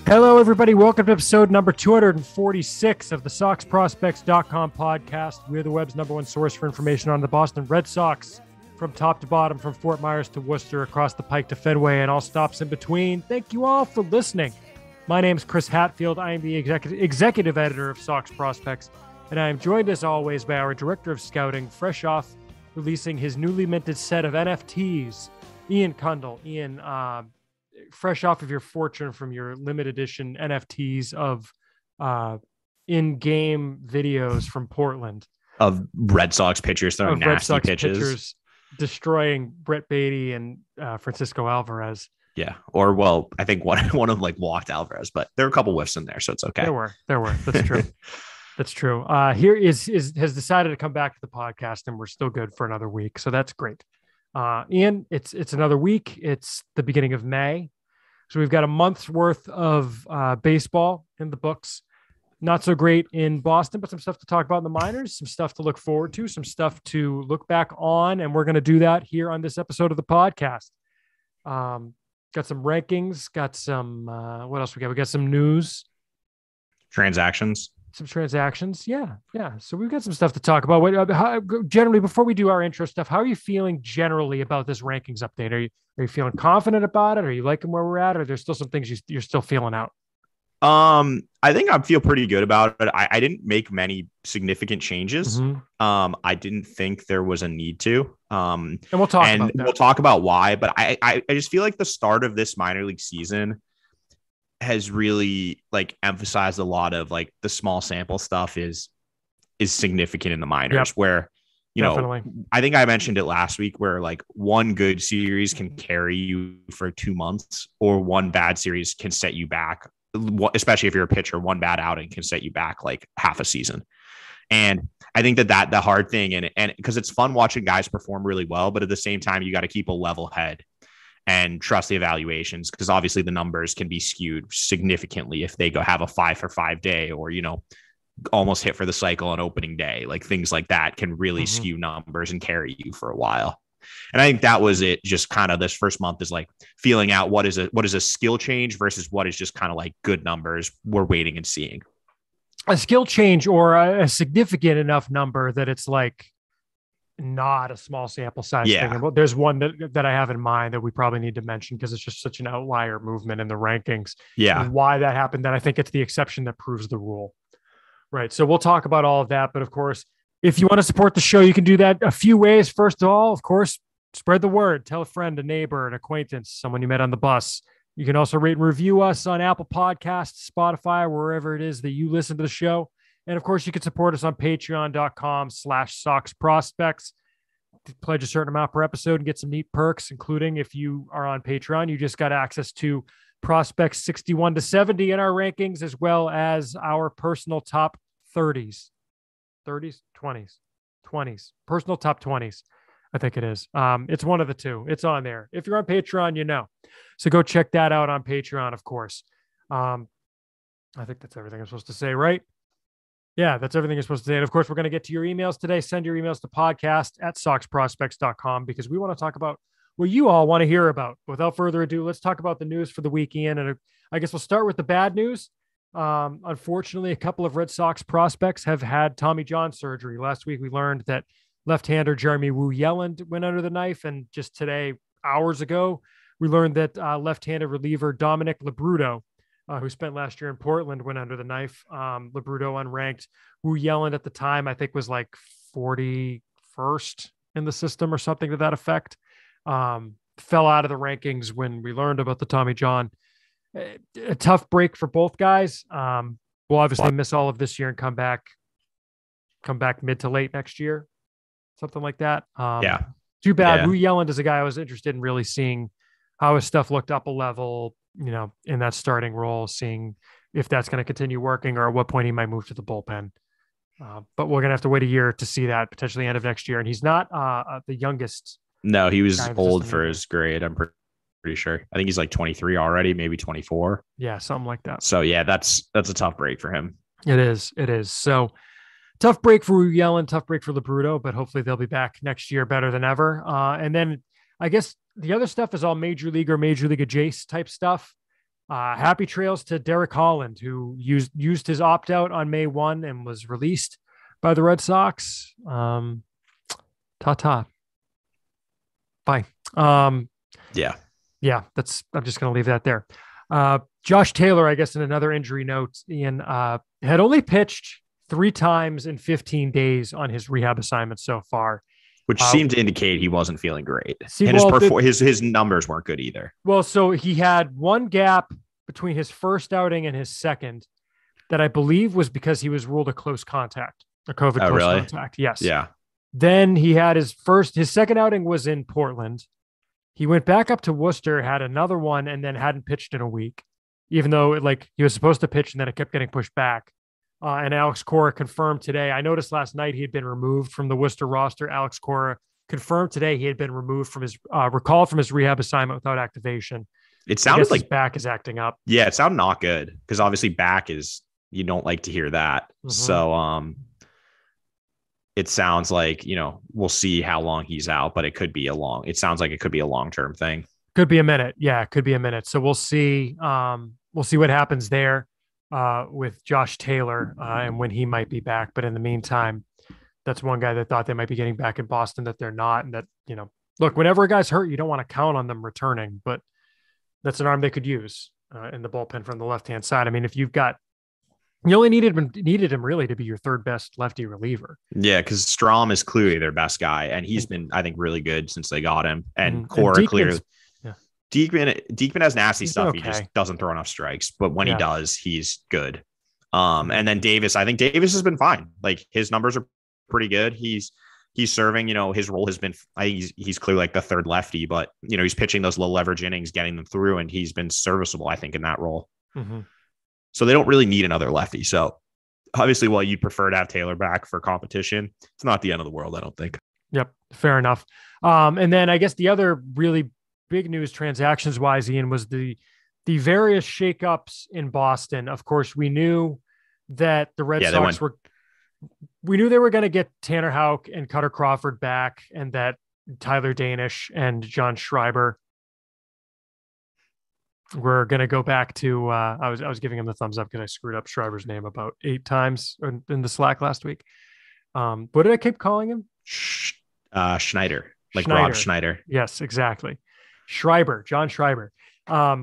Hello, everybody. Welcome to episode number 246 of the SoxProspects.com podcast. We're the web's number one source for information on the Boston Red Sox, from top to bottom, from Fort Myers to Worcester, across the Pike to Fenway, and all stops in between. Thank you all for listening. My name is Chris Hatfield. I am the executive editor of Sox Prospects, and I am joined as always by our director of scouting, fresh off releasing his newly minted set of NFTs, Ian Kundle. Ian, fresh off of your fortune from your limited edition NFTs of in-game videos from Portland. Of Red Sox pitchers throwing nasty pitches. Destroying Brett Beatty and Francisco Alvarez. Yeah. Or, well, I think one of them walked Alvarez, but there were a couple whiffs in there, so it's okay. There were. That's true. That's true. Here has decided to come back to the podcast, and we're still good for another week. So that's great. Ian, it's another week. It's the beginning of May. So we've got a month's worth of baseball in the books. Not so great in Boston, but some stuff to talk about in the minors, some stuff to look forward to, some stuff to look back on. And we're going to do that here on this episode of the podcast. Got some rankings, got some, what else we got? We got some news. Some transactions. Yeah. So we've got some stuff to talk about. Generally, before we do our intro stuff, how are you feeling generally about this rankings update? Are you feeling confident about it? Are you liking where we're at? Or there's still some things you're still feeling out? I think I feel pretty good about it. I didn't make many significant changes. Mm-hmm. I didn't think there was a need to. And we'll talk about why, but I just feel like the start of this minor league season has really emphasized a lot of the small sample stuff is significant in the minors. Yep. Where, Definitely. I think I mentioned it last week where one good series can carry you for 2 months, or one bad series can set you back. Especially if you're a pitcher, one bad outing can set you back half a season. And I think that the hard thing, and because it's fun watching guys perform really well, but at the same time, you got to keep a level head and trust the evaluations, because obviously the numbers can be skewed significantly if they go have a 5 for 5 day, or, almost hit for the cycle on opening day. Things like that can really skew numbers and carry you for a while. And I think that was it. Just kind of this first month is feeling out what is a skill change versus what is just kind of good numbers we're waiting and seeing. A skill change, or a significant enough number that it's not a small sample size thing. And there's one that I have in mind that we probably need to mention, because it's just such an outlier movement in the rankings. Yeah. And why that happened, that I think it's the exception that proves the rule. Right. So we'll talk about all of that. But of course, if you want to support the show, you can do that a few ways. First of all, of course, spread the word. Tell a friend, a neighbor, an acquaintance, someone you met on the bus. You can also rate and review us on Apple Podcasts, Spotify, wherever it is that you listen to the show. And of course, you can support us on patreon.com/SoxProspects. Pledge a certain amount per episode and get some neat perks, including, if you are on Patreon, you just got access to prospects 61 to 70 in our rankings, as well as our personal top 20s, personal top 20s. I think it is. It's one of the two. It's on there. If you're on Patreon, so go check that out on Patreon, of course. I think that's everything I'm supposed to say, right? Yeah, that's everything you're supposed to say. And of course, we're going to get to your emails today. Send your emails to podcast@soxprospects.com, because we want to talk about what you all want to hear about. Without further ado, let's talk about the news for the weekend. And I guess we'll start with the bad news. Unfortunately, a couple of Red Sox prospects have had Tommy John surgery. Last week, we learned that left-hander Jeremy Wu Yelland went under the knife. And just today, hours ago, we learned that left-handed reliever Dominic Labruto, who spent last year in Portland, went under the knife. Labruto unranked. Wu Yelland at the time, I think, was 41st in the system or something to that effect. Fell out of the rankings when we learned about the Tommy John. A tough break for both guys. We'll obviously miss all of this year and come back mid to late next year, something like that. Too bad. Wu Yelland is a guy I was interested in really seeing how his stuff looked up a level, in that starting role, seeing if that's going to continue working, or at what point he might move to the bullpen. But we're going to have to wait a year to see that, potentially end of next year. And he's not the youngest. No, he was old for his grade. I'm pretty sure. I think he's 23 already, maybe 24. Yeah, something like that. So yeah, that's a tough break for him. It is. So tough break for Yellen, tough break for Labruto, but hopefully they'll be back next year better than ever. And then I guess the other stuff is all major league or major league adjacent type stuff. Happy trails to Derek Holland, who used his opt out on May 1 and was released by the Red Sox. Ta-ta. Bye. Yeah. I'm just going to leave that there. Josh Taylor, I guess, in another injury note, Ian, had only pitched 3 times in 15 days on his rehab assignment so far. Which seemed to indicate he wasn't feeling great. Siebold, and his numbers weren't good either. Well, so he had one gap between his first outing and his second that I believe was because he was ruled a close contact, a COVID close contact. Yes. Yeah. Then he had his second outing was in Portland. He went back up to Worcester, had another one, and then hadn't pitched in a week, even though he was supposed to pitch and then it kept getting pushed back. And Alex Cora confirmed today. I noticed last night he had been removed from the Worcester roster. Alex Cora confirmed today he had been removed from recalled from his rehab assignment without activation. It sounded like his back is acting up. Yeah, it sounded not good because obviously back is, you don't like to hear that. Mm-hmm. So it sounds like, we'll see how long he's out, but it sounds like it could be a long-term thing. Could be a minute. Yeah, it could be a minute. So we'll see. We'll see what happens there with Josh Taylor and when he might be back. But in the meantime, that's one guy that thought they might be getting back in Boston that they're not. And that, look, whenever a guy's hurt, you don't want to count on them returning, but that's an arm they could use in the bullpen from the left-hand side. I mean, if you only needed him really to be your third best lefty reliever. Yeah, because Strom is clearly their best guy, and he's been, I think, really good since they got him. And Cora clearly. Yeah. Diekman has nasty stuff. Okay. He just doesn't throw enough strikes, but when he does, he's good. And then Davis, I think Davis has been fine. Like his numbers are pretty good. He's serving, his role has been, he's clearly like the third lefty, but he's pitching those low leverage innings, getting them through, and he's been serviceable, I think, in that role. Mm-hmm. So they don't really need another lefty. So obviously, while you'd prefer to have Taylor back for competition, it's not the end of the world, I don't think. Yep. Fair enough. And then I guess the other really big news transactions wise, Ian, was the various shakeups in Boston. Of course, we knew that the Red Sox we knew they were going to get Tanner Houck and Cutter Crawford back, and that Tyler Danish and John Schreiber were going to go back to, I was giving him the thumbs up because I screwed up Schreiber's name about 8 times in the Slack last week. What did I keep calling him? Schneider, Rob Schneider. Yes, exactly. John Schreiber.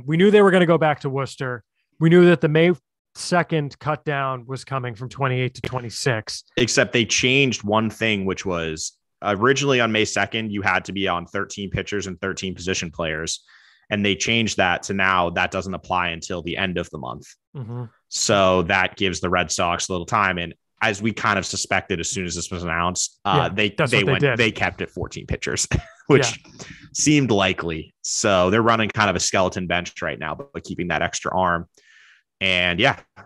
We knew they were going to go back to Worcester. We knew that the May 2nd cut down was coming from 28 to 26. Except they changed one thing, which was originally on May 2nd, you had to be on 13 pitchers and 13 position players. And they changed that to now that doesn't apply until the end of the month. Mm-hmm. So that gives the Red Sox a little time. And as we kind of suspected, as soon as this was announced, they kept it 14 pitchers, which seemed likely. So they're running kind of a skeleton bench right now, but keeping that extra arm. And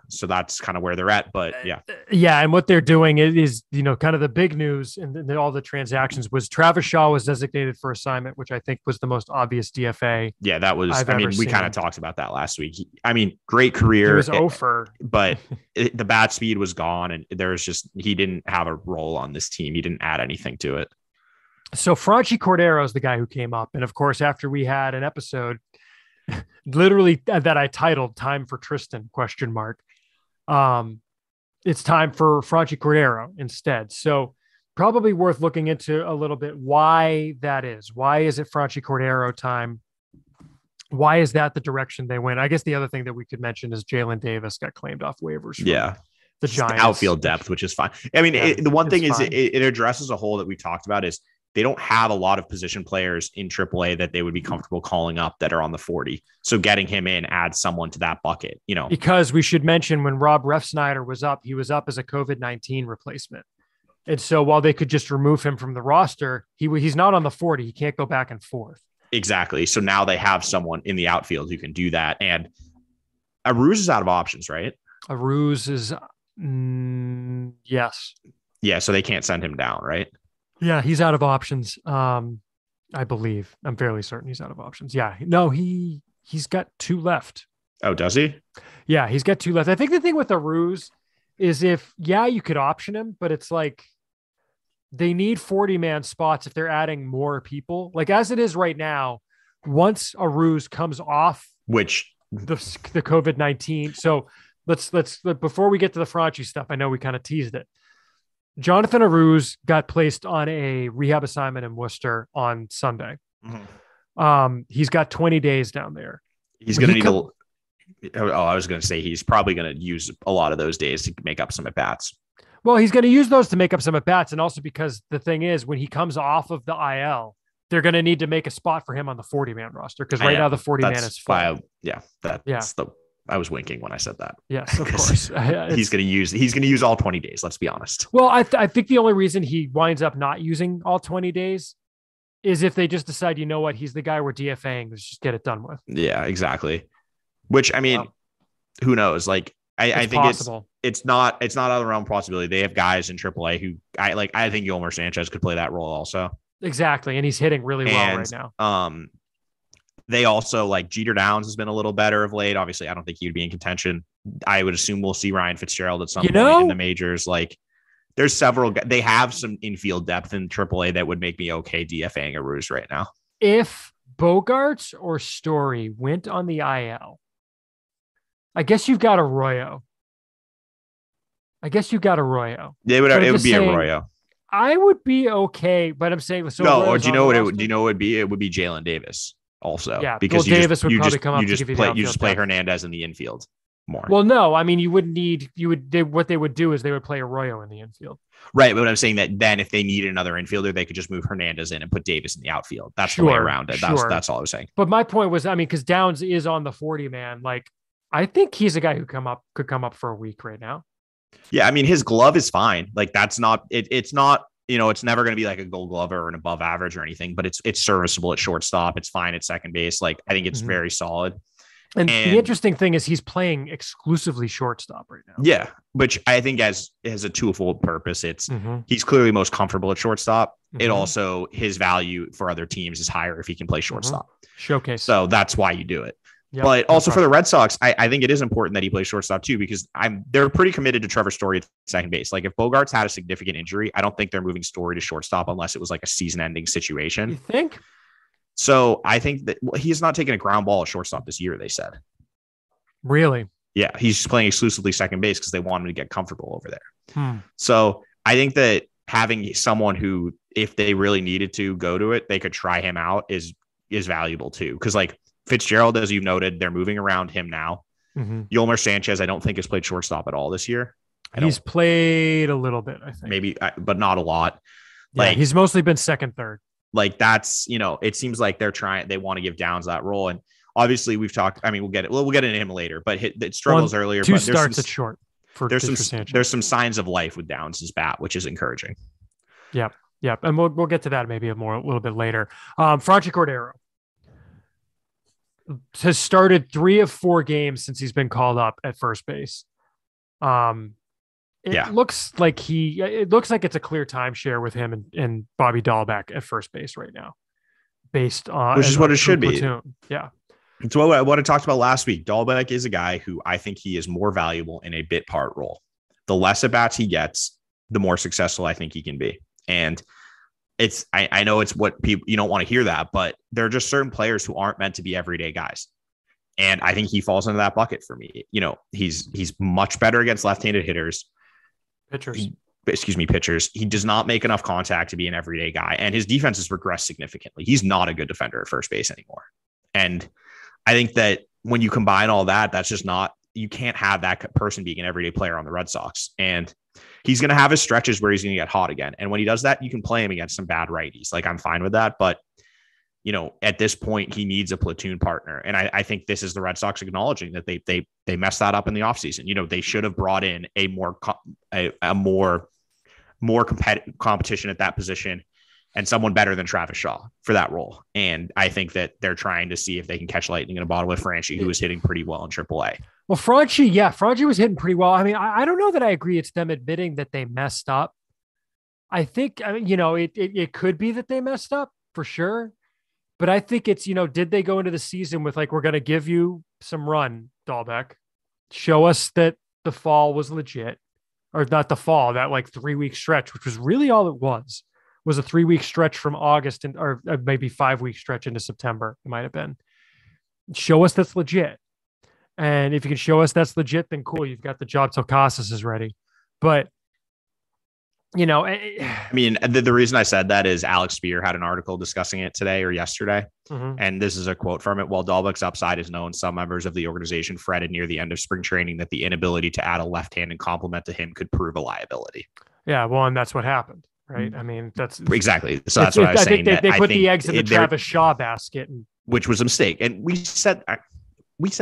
so that's kind of where they're at. But and what they're doing is kind of the big news and all the transactions was Travis Shaw was designated for assignment, which I think was the most obvious DFA. Yeah, that was. We kind of talked about that last week. Great career. He was over, but the bat speed was gone, and he didn't have a role on this team. He didn't add anything to it. So Franchi Cordero is the guy who came up, and of course, after we had an episode. Literally that I titled "Time for Tristan?" ? It's time for Franchi Cordero instead. So probably worth looking into a little bit why that is. Why is it Franchi Cordero time? Why is that the direction they went? I guess the other thing that we could mention is Jalen Davis got claimed off waivers. The Giants. Outfield depth, which is fine. The one thing is it addresses a hole that we talked about is they don't have a lot of position players in AAA that they would be comfortable calling up that are on the 40. So getting him in adds someone to that bucket, Because we should mention when Rob Refsnyder was up, he was up as a COVID-19 replacement. And so while they could just remove him from the roster, he's not on the 40. He can't go back and forth. Exactly. So now they have someone in the outfield who can do that. And Aruz is out of options, right? Aruz is, yes. Yeah. So they can't send him down, right? Yeah, he's out of options. I believe. I'm fairly certain he's out of options. Yeah. No, he's got 2 left. Oh, does he? Yeah, he's got 2 left. I think the thing with Aruz is you could option him, but it's like they need 40-man spots if they're adding more people. Like as it is right now, once Aruz comes off. Which the COVID-19. So let's before we get to the Franchi stuff, I know we kind of teased it. Jonathan Aruz got placed on a rehab assignment in Worcester on Sunday. Mm-hmm. He's got 20 days down there. He's going to need I was going to say he's probably going to use a lot of those days to make up some at bats. Well, he's going to use those to make up some at bats, and also because the thing is, when he comes off of the IL, they're going to need to make a spot for him on the 40-man roster because right now the 40-man is full. I was winking when I said that. Yes, of course. He's going to use all 20 days. Let's be honest. Well, I think the only reason he winds up not using all 20 days is if they just decide, you know what, he's the guy we're DFAing. Let's just get it done with. Yeah, exactly. Which, I mean, who knows? Like, I think possible. It's not out of the realm of possibility. They have guys in AAA who I think Yolmer Sanchez could play that role also. Exactly. And he's hitting really well right now. They also, like, Jeter Downs has been a little better of late. Obviously, I don't think he would be in contention. I would assume we'll see Ryan Fitzgerald at some point in the majors. Like, there's several. They have some infield depth in AAA that would make me okay DFAing Aruz right now. If Bogarts or Story went on the IL, I guess you've got Arroyo. Yeah, it would be Arroyo. I would be okay, but I'm saying so. No, or do you know what it would? Do you know what it would be? It would be Jalen Davis. Also, yeah, because Davis would probably come up. You just play Hernandez in the infield more. Well, no, I mean you wouldn't need. What they would do is they would play Arroyo in the infield. Right, but I'm saying that then if they needed another infielder, they could just move Hernandez in and put Davis in the outfield. That's the way around it. That's all I was saying. But my point was, I mean, because Downs is on the 40-man. Like, I think he's a guy who could come up for a week right now. Yeah, I mean, his glove is fine. Like, that's not. It's not. You know, it's never going to be like a Gold Glover or an above average or anything, but it's serviceable at shortstop. It's fine at second base. Like, I think it's very solid. And the interesting thing is he's playing exclusively shortstop right now. Yeah, which I think has a twofold purpose. It's he's clearly most comfortable at shortstop. It also, his value for other teams is higher if he can play shortstop. Showcase. So that's why you do it. Yep, but also for the Red Sox, I think it is important that he plays shortstop too, because they're pretty committed to Trevor Story at second base. Like, if Bogarts had a significant injury, I don't think they're moving Story to shortstop unless it was like a season-ending situation. You think? So I think that he's not taking a ground ball at shortstop this year, they said. Really? Yeah, he's playing exclusively second base because they want him to get comfortable over there. So I think that having someone who, if they really needed to go to it, they could try him out is valuable too. Because, like, Fitzgerald, as you've noted, they're moving around him now. Yolmer Sanchez, I don't think has played shortstop at all this year. He's played a little bit, I think. Maybe, but not a lot. Yeah, like, he's mostly been second, third. Like, that's, it seems like they want to give Downs that role. And obviously we've talked, I mean, we'll get into him later, but it struggles earlier. Two starts at short. There's some signs of life with Downs' bat, which is encouraging. Yep. And we'll get to that maybe a little bit later. Franchi Cordero has started 3 of 4 games since he's been called up at first base. It looks like it's a clear timeshare with him and Bobby Dahlbeck at first base right now, based on which is what it should be. Yeah. It's what I talked about last week. Dahlbeck is a guy who I think he is more valuable in a bit part role. The less at bats he gets, the more successful I think he can be. And I know it's what people, you don't want to hear that, but there are just certain players who aren't meant to be everyday guys. And I think he falls into that bucket for me. He's much better against left-handed pitchers. He does not make enough contact to be an everyday guy. And his defense has regressed significantly. He's not a good defender at first base anymore. And I think that when you combine all that, that's just not, you can't have that person being an everyday player on the Red Sox. And he's going to have his stretches where he's going to get hot again. And when he does that, you can play him against some bad righties. Like, I'm fine with that. But, at this point, he needs a platoon partner. And I think this is the Red Sox acknowledging that they messed that up in the offseason. They should have brought in a more competitive competition at that position and someone better than Travis Shaw for that role. And I think that they're trying to see if they can catch lightning in a bottle with Franchi, who was hitting pretty well in AAA. Well, Franchi was hitting pretty well. I mean, I don't know that I agree it's them admitting that they messed up. I think, it could be that they messed up for sure. But I think it's, did they go into the season with, like, we're going to give you some run, Dahlbeck, show us that the fall was legit, or not the fall, that like 3-week stretch, which was really all it was a 3-week stretch from August or maybe 5-week stretch into September. It might've been. Show us that's legit. And if you can show us that's legit, then cool. You've got the job till Casas is ready. But, I mean, the reason I said that is Alex Spear had an article discussing it today or yesterday. And this is a quote from it. While Dahlbeck's upside is known, some members of the organization fretted near the end of spring training that the inability to add a left-handed complement to him could prove a liability. Yeah, well, and that's what happened, right? I mean, that's exactly. So that's what I was saying. They put the eggs in the Travis Shaw basket, which was a mistake. And we said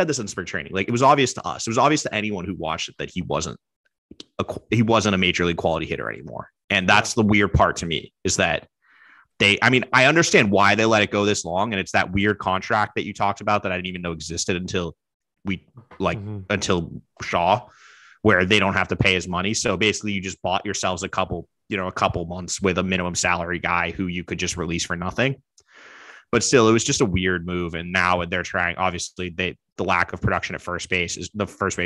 this in spring training. Like, it was obvious to us. It was obvious to anyone who watched it that he wasn't a major league quality hitter anymore. And that's the weird part to me, is that I understand why they let it go this long. And it's that weird contract that you talked about that I didn't even know existed until until Shaw, where they don't have to pay his money. So basically you just bought yourselves a couple months with a minimum salary guy who you could just release for nothing. But still, it was just a weird move. And now they're trying, obviously the lack of production at first base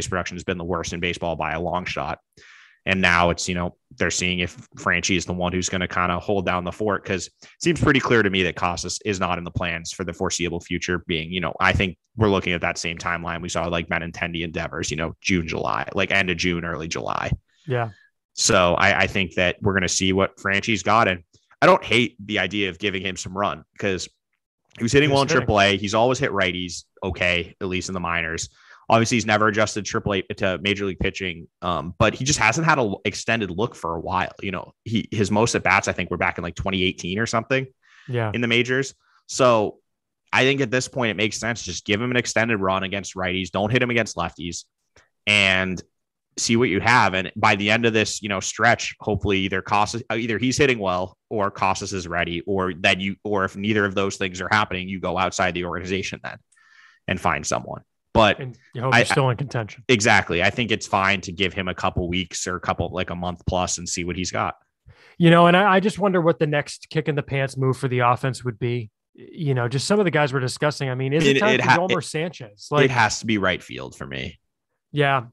production has been the worst in baseball by a long shot. And now it's, they're seeing if Franchy is the one who's going to kind of hold down the fort, because it seems pretty clear to me that Casas is not in the plans for the foreseeable future being, I think we're looking at that same timeline we saw like Benintendi endeavors, June, July, like end of June, early July. Yeah. So I think that we're going to see what Franchy's got. And I don't hate the idea of giving him some run, because he was hitting well in AAA. He's always hit righties. Okay. At least in the minors. Obviously, he's never adjusted AAA to major league pitching, but he just hasn't had an extended look for a while. His most at bats, I think, were back in like 2018 or something. Yeah, in the majors. So I think at this point it makes sense. Just give him an extended run against righties. Don't hit him against lefties, and see what you have. And by the end of this, stretch, hopefully either he's hitting well or Casas is ready, or if neither of those things are happening, you go outside the organization then and find someone. But and you hope you're still in contention. Exactly. I think it's fine to give him a couple weeks or a month plus and see what he's got. And I just wonder what the next kick in the pants move for the offense would be. Just some of the guys we're discussing. I mean, is it time for Yolmer Sanchez? It has to be right field for me. Yeah.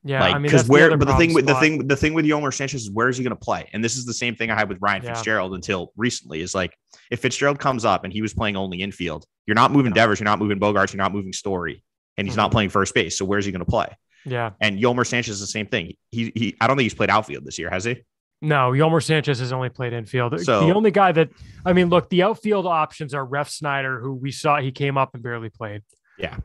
Yeah. Because the thing with Yolmer Sanchez is, where is he going to play? And this is the same thing I had with Ryan Fitzgerald until recently, is like, if Fitzgerald comes up and he was playing only infield, you're not moving Devers, you're not moving Bogarts, you're not moving Story. And he's not playing first base. So where's he going to play? Yeah. And Yolmer Sanchez is the same thing. He I don't think he's played outfield this year, has he? No, Yolmer Sanchez has only played infield. So, the only guy the outfield options are Ref Snyder, who we saw, he came up and barely played. Yeah.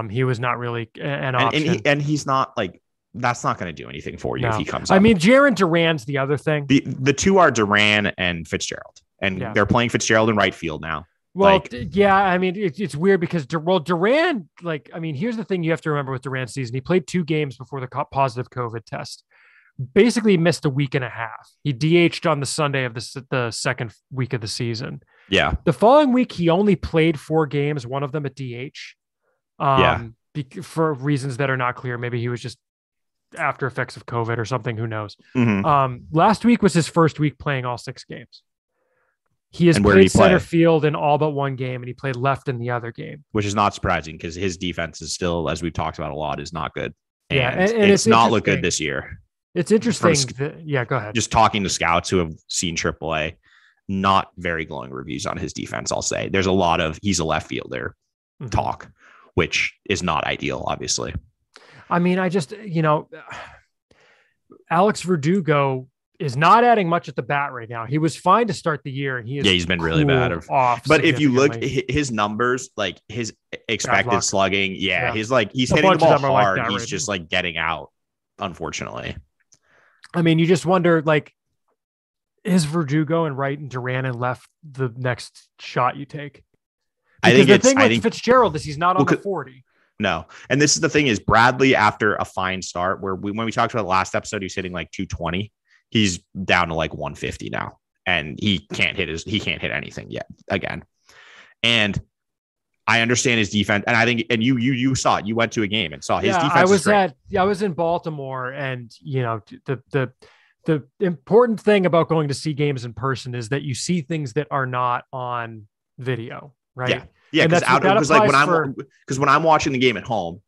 He was not really an option. And he's not like, that's not going to do anything for you if he comes up. I mean, Jaron Duran's the other thing. The two are Duran and Fitzgerald. And they're playing Fitzgerald in right field now. Well, I mean, it's weird because Duran, here's the thing you have to remember with Duran's season. He played 2 games before the positive COVID test. Basically missed a week and a half. He DH'd on the Sunday of the second week of the season. Yeah. The following week, he only played 4 games, one of them at DH. For reasons that are not clear. Maybe he was just after effects of COVID or something. Who knows? Mm-hmm. Last week was his first week playing all 6 games. He has played center field in all but 1 game, and he played left in the other game. Which is not surprising, because his defense is still, as we've talked about a lot, is not good. And it's not looked good this year. It's interesting. Go ahead. Just talking to scouts who have seen AAA, not very glowing reviews on his defense, I'll say. There's a lot of he's a left fielder talk, which is not ideal, obviously. I mean, Alex Verdugo is not adding much at the bat right now. He was fine to start the year, and he's been really bad off. But if you look his numbers, like his expected slugging, he's hitting the ball hard. Like he's just like getting out, unfortunately. I mean, you just wonder, is Verdugo and right and Duran and left the next shot you take? Because the thing with Fitzgerald is he's not on the 40. No. And this is the thing, is Bradley, after a fine start, when we talked about the last episode, he was hitting like 220. He's down to like 150 now, and he can't hit anything yet again. And I understand his defense. And I think, and you saw it, you went to a game and saw his defense. I was in Baltimore, and the important thing about going to see games in person is that you see things that are not on video. Right. Yeah. Because when I'm watching the game at home,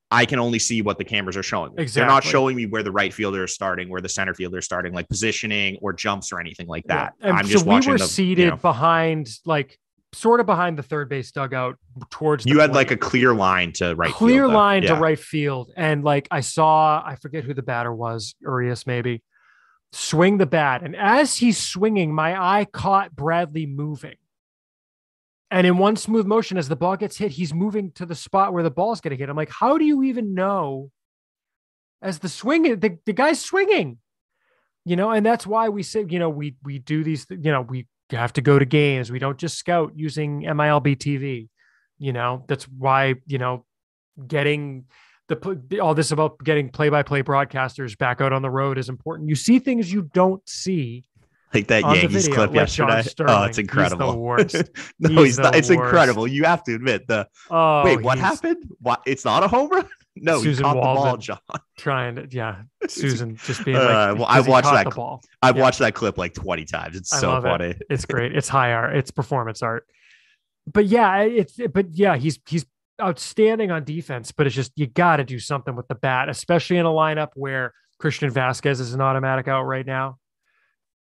I can only see what the cameras are showing me. Exactly. They're not showing me where the right fielder is starting, where the center fielder is starting, like positioning or jumps or anything like that. Yeah. I'm just watching. We were seated behind like sort of behind the third base dugout towards the You had plate. like a clear line to right field. Clear line to Yeah. right field. And like I saw, I forget who the batter was, Urias maybe, swing the bat. And as he's swinging, my eye caught Bradley moving. And in one smooth motion, as the ball gets hit, he's moving to the spot where the ball's going to hit. I'm like, how do you even know as the swing, the guy's swinging, and that's why we say, we do these, we have to go to games. We don't just scout using MILB TV, that's why, getting all this about getting play-by-play broadcasters back out on the road is important. You see things you don't see. Like that Yankees clip yesterday. Oh, it's incredible. He's the worst. No, he's not. It's incredible. You have to admit wait, what happened? What? It's not a home run? No, Susan he caught Waldman the ball, John. Trying to, Susan just being like, well, I've watched that. Ball. I've watched that clip like 20 times. It's so funny. It's great. It's high art. It's performance art. But he's outstanding on defense, but it's just, you got to do something with the bat, especially in a lineup where Christian Vasquez is an automatic out right now.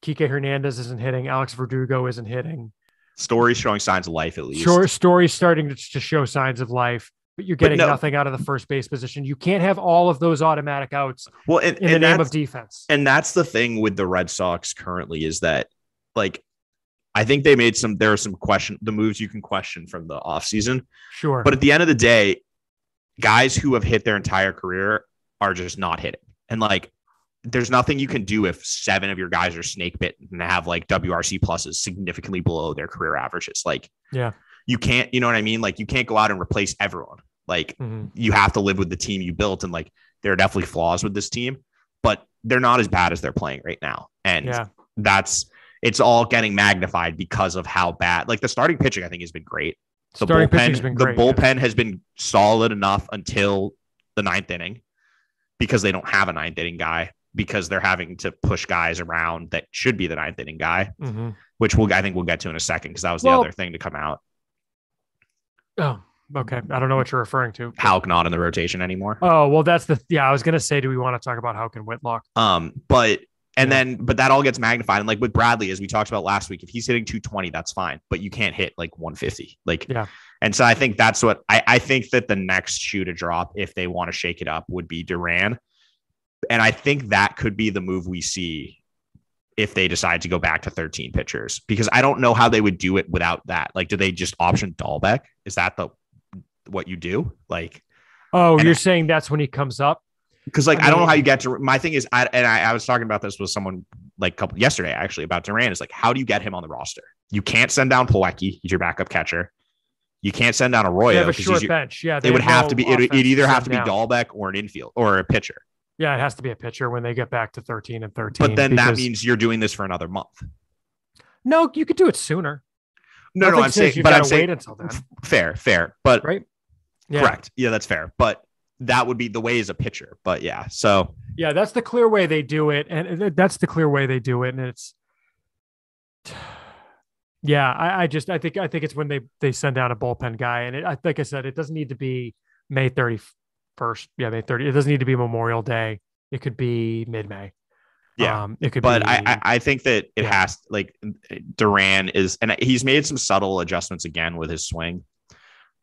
Kike Hernandez isn't hitting. Alex Verdugo isn't hitting. Story's showing signs of life, at least. Story's starting to show signs of life, but you're getting nothing out of the first base position. You can't have all of those automatic outs in the name of defense. And that's the thing with the Red Sox currently is that, like, I think they made there are some the moves you can question from the offseason. Sure. But at the end of the day, guys who have hit their entire career are just not hitting. And like, there's nothing you can do if 7 of your guys are snake bitten and have like WRC pluses significantly below their career averages. Like, you can't, you know what I mean? Like, you can't go out and replace everyone. Like, you have to live with the team you built. And like, there are definitely flaws with this team, but they're not as bad as they're playing right now. And it's all getting magnified because of how bad, like, the starting pitching, I think, has been great. The bullpen has been solid enough until the 9th inning, because they don't have a 9th inning guy, because they're having to push guys around that should be the 9th inning guy, which I think we'll get to in a second, because that was the other thing to come out. Oh, okay. I don't know what you're referring to. Houck not in the rotation anymore. Oh, well, that's I was going to say, do we want to talk about Houck and Whitlock? But that all gets magnified. And like with Bradley, as we talked about last week, if he's hitting 220, that's fine, but you can't hit like 150. Like, and so I think that's what I think that the next shoe to drop, if they want to shake it up, would be Duran. And I think that could be the move we see if they decide to go back to 13 pitchers, because I don't know how they would do it without that. Like, do they just option Dahlbeck? Is that what you do? Like, you're saying that's when he comes up? Because like, I don't know how you get to, my thing is, I was talking about this with someone like yesterday, actually, about Duran, is like, how do you get him on the roster? You can't send down Plawecki. He's your backup catcher. You can't send down Arroyo. They have a short bench. Yeah. It would have to be, it either have to be Dahlbeck or an infield or a pitcher. Yeah. It has to be a pitcher when they get back to 13 and 13. But then that means you're doing this for another month. No, you could do it sooner. No, I'm saying, but I'm saying, wait until then. Fair. But right. Yeah. Correct. Yeah, that's fair. But that would be the way as a pitcher. But yeah, so. Yeah, that's the clear way they do it. And that's the clear way they do it. And it's, yeah, I think it's when they send down a bullpen guy. And like I said, it doesn't need to be May 31st. Yeah, May 30th. It doesn't need to be Memorial Day. It could be mid-May. Yeah, it could. But be, I think that it has, like, Duran is, and he's made some subtle adjustments again with his swing.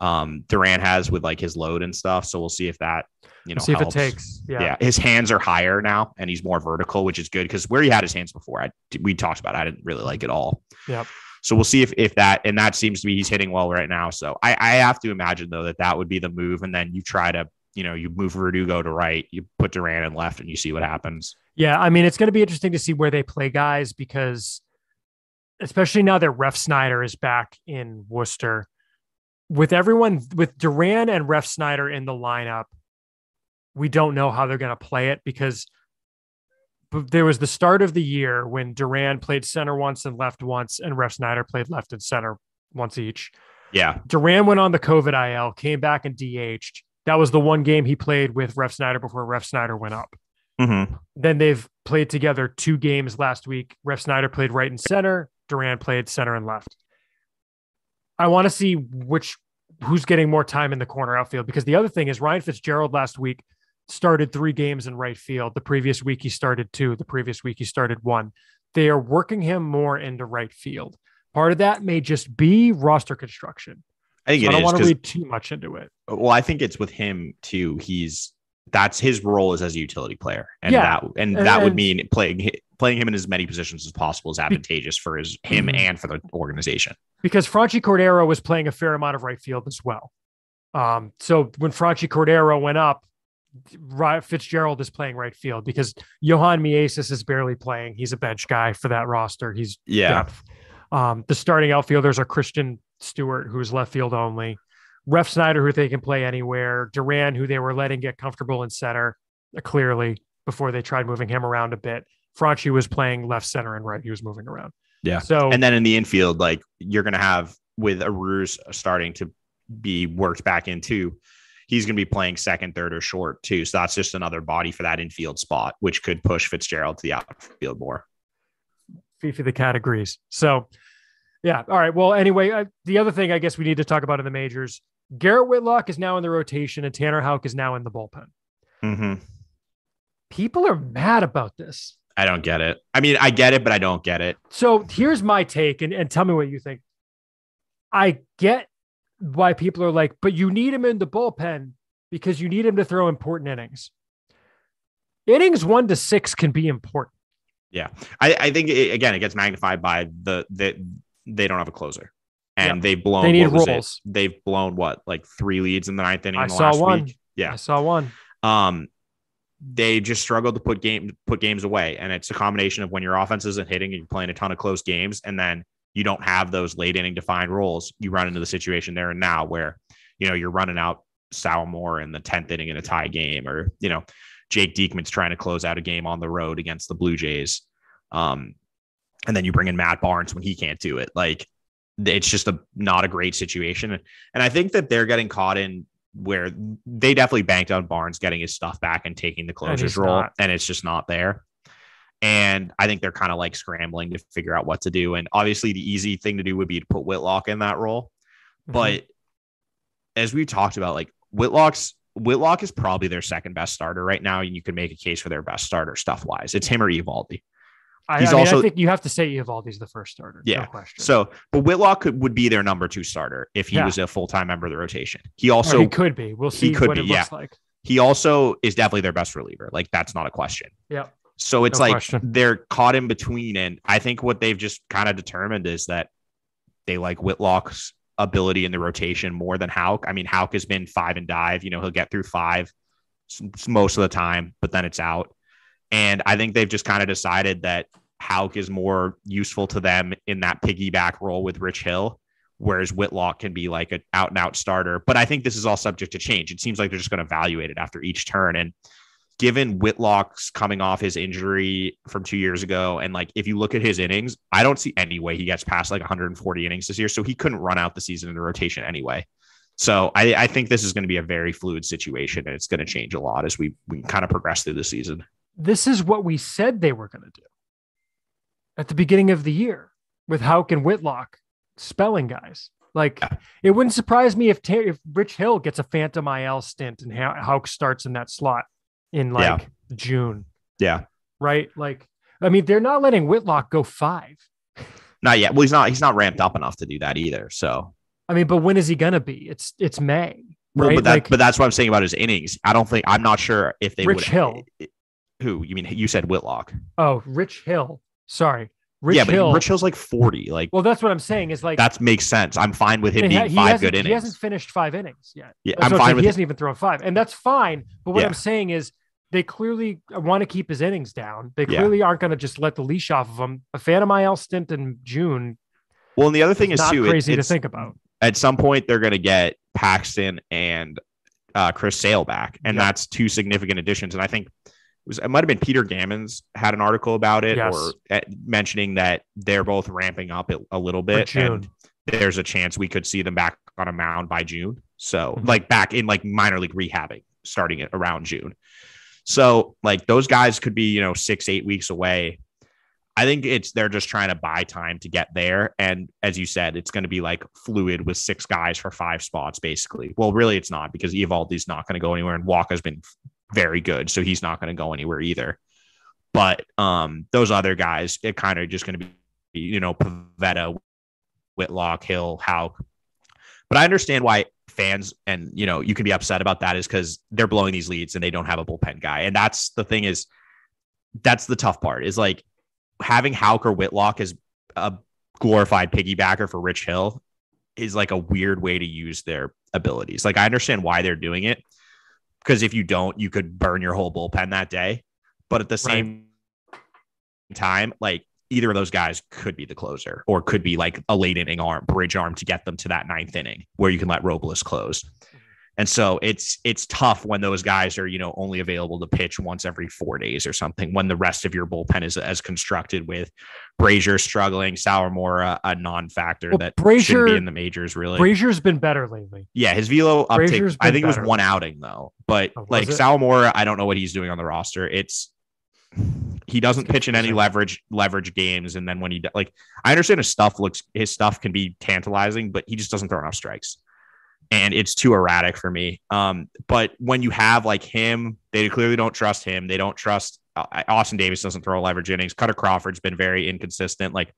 Duran has with like his load and stuff. So we'll see if that, helps. If it takes. Yeah. His hands are higher now and he's more vertical, which is good, because where he had his hands before, we talked about, I didn't really like it all. Yep. So we'll see if that, and that seems to be, he's hitting well right now. So I have to imagine though, that would be the move. And then you try to, you move Verdugo to right, you put Duran in left, and you see what happens. Yeah. I mean, it's going to be interesting to see where they play guys, because especially now that Ref Snyder is back in Worcester, with Duran and Ref Snyder in the lineup, we don't know how they're going to play it, because there was the start of the year when Duran played center once and left once, and Ref Snyder played left and center once each. Yeah. Duran went on the COVID IL, came back and DH'd. That was the one game he played with Ref Snyder before Ref Snyder went up. Mm-hmm. Then they've played together 2 games last week. Ref Snyder played right and center. Duran played center and left. I want to see who's getting more time in the corner outfield, because the other thing is Ryan Fitzgerald last week started 3 games in right field. The previous week he started 2. The previous week he started 1. They are working him more into right field. Part of that may just be roster construction. I think so it I don't is want to read too much into it. Well, I think it's with him too. That's his role as a utility player, and that would mean playing him in as many positions as possible is advantageous for him and for the organization. Because Franchi Cordero was playing a fair amount of right field as well. So when Franchi Cordero went up, Fitzgerald is playing right field because Johan Miesis is barely playing. He's a bench guy for that roster. He's depth. The starting outfielders are Christian Stewart, who's left field only. Ref Snyder, who they can play anywhere. Duran, who they were letting get comfortable in center, clearly, before they tried moving him around a bit. Franchi was playing left, center, and right. He was moving around. Yeah. So, and then in the infield, like you're going to have with Aruz starting to be worked back into, he's going to be playing second, third, or short too. So that's just another body for that infield spot, which could push Fitzgerald to the outfield more. Fifi the cat agrees. So, yeah. All right. Well, anyway, the other thing I guess we need to talk about in the majors, Garrett Whitlock is now in the rotation and Tanner Houck is now in the bullpen. Mm-hmm. People are mad about this. I don't get it. I mean, I get it, but I don't get it. So here's my take, and tell me what you think. I get why people are like, but you need him in the bullpen because you need him to throw important innings. Innings 1 to 6 can be important. Yeah. I think, it gets magnified by they don't have a closer. And they've blown, they need rolls. They've blown like 3 leads in the 9th inning in the last week. Yeah. I saw one. They just struggled to put games away. And it's a combination of when your offense isn't hitting and you're playing a ton of close games, and then you don't have those late inning defined roles. You run into the situation there and now where, you're running out Salmore in the 10th inning in a tie game, or, Jake Diekman's trying to close out a game on the road against the Blue Jays. And then you bring in Matt Barnes when he can't do it. Like, it's just not a great situation. And I think that they're getting caught in where they definitely banked on Barnes getting his stuff back and taking the closer's role, and it's just not there. And I think they're kind of like scrambling to figure out what to do. And obviously the easy thing to do would be to put Whitlock in that role. Mm-hmm. But as we talked about, like Whitlock is probably their second best starter right now. And you can make a case for their best starter stuff wise. It's him or Eovaldi. I think you have to say Eovaldi's the first starter. Yeah. No question. So, but Whitlock would be their number 2 starter if he was a full-time member of the rotation. He could be. We'll see what it looks like. He also is definitely their best reliever. Like, that's not a question. Yeah. So it's they're caught in between. And I think what they've just kind of determined is that they like Whitlock's ability in the rotation more than Houck. I mean, Houck has been 5 and dive. He'll get through 5 most of the time, but then it's out. And I think they've just kind of decided that Houck is more useful to them in that piggyback role with Rich Hill, whereas Whitlock can be like an out and out starter. But I think this is all subject to change. It seems like they're just going to evaluate it after each turn. And given Whitlock's coming off his injury from 2 years ago, and like if you look at his innings, I don't see any way he gets past like 140 innings this year. So he couldn't run out the season in the rotation anyway. So I think this is going to be a very fluid situation, and it's going to change a lot as we kind of progress through the season. This is what we said they were going to do at the beginning of the year with Houck and Whitlock spelling guys. Like, it wouldn't surprise me if Rich Hill gets a phantom IL stint and Houck starts in that slot in June. Yeah. Right. Like, I mean, they're not letting Whitlock go 5. Not yet. Well, he's not ramped up enough to do that either. So, I mean, but when is he going to be? It's May. Right? Well, but that's what I'm saying about his innings. I'm not sure if they Rich Hill. Who you mean? You said Whitlock. Oh, Rich Hill. Sorry. Rich Hill's like 40. Like, well, that's what I'm saying. Is like that makes sense. I'm fine with him being 5 good innings. He hasn't finished 5 innings yet. Yeah, I'm fine with. He hasn't even thrown 5, and that's fine. But what I'm saying is, they clearly want to keep his innings down. They clearly aren't going to just let the leash off of him. A phantom IL stint in June. Well, and the other thing is not too, crazy to think about. At some point, they're going to get Paxton and Chris Sale back, and that's 2 significant additions. And I think it might have been Peter Gammons had an article about it, or mentioning that they're both ramping up a little bit, and there's a chance we could see them back on a mound by June. So like back in like minor league rehabbing starting it around June. So like those guys could be, 6-8 weeks away. I think they're just trying to buy time to get there. And as you said, it's going to be like fluid with 6 guys for 5 spots, basically. Well, really it's not, because Eovaldi's not going to go anywhere, and Walker's been very good, so he's not going to go anywhere either. But those other guys, it kind of just going to be, Pavetta, Whitlock, Hill, Houck. But I understand why fans and, you can be upset about that is because they're blowing these leads and they don't have a bullpen guy. And that's the thing is, that's the tough part is like having Houck or Whitlock as a glorified piggybacker for Rich Hill is like a weird way to use their abilities. Like I understand why they're doing it because if you don't, you could burn your whole bullpen that day. But at the same time, like either of those guys could be the closer or could be like a late inning bridge arm to get them to that 9th inning where you can let Robles close. And so it's tough when those guys are, only available to pitch once every 4 days or something, when the rest of your bullpen is as constructed with Brazier struggling, Sawamura a non-factor that shouldn't be in the majors really. Brazier's been better lately. Yeah, his velo uptick, I think it was one outing though, but Sawamura, I don't know what he's doing on the roster. He doesn't pitch in any leverage games. And then when I understand his stuff can be tantalizing, but he just doesn't throw enough strikes. And it's too erratic for me. But when you have like him, they clearly don't trust him. They don't trust Austin Davis doesn't throw leverage innings. Cutter Crawford's been very inconsistent. Like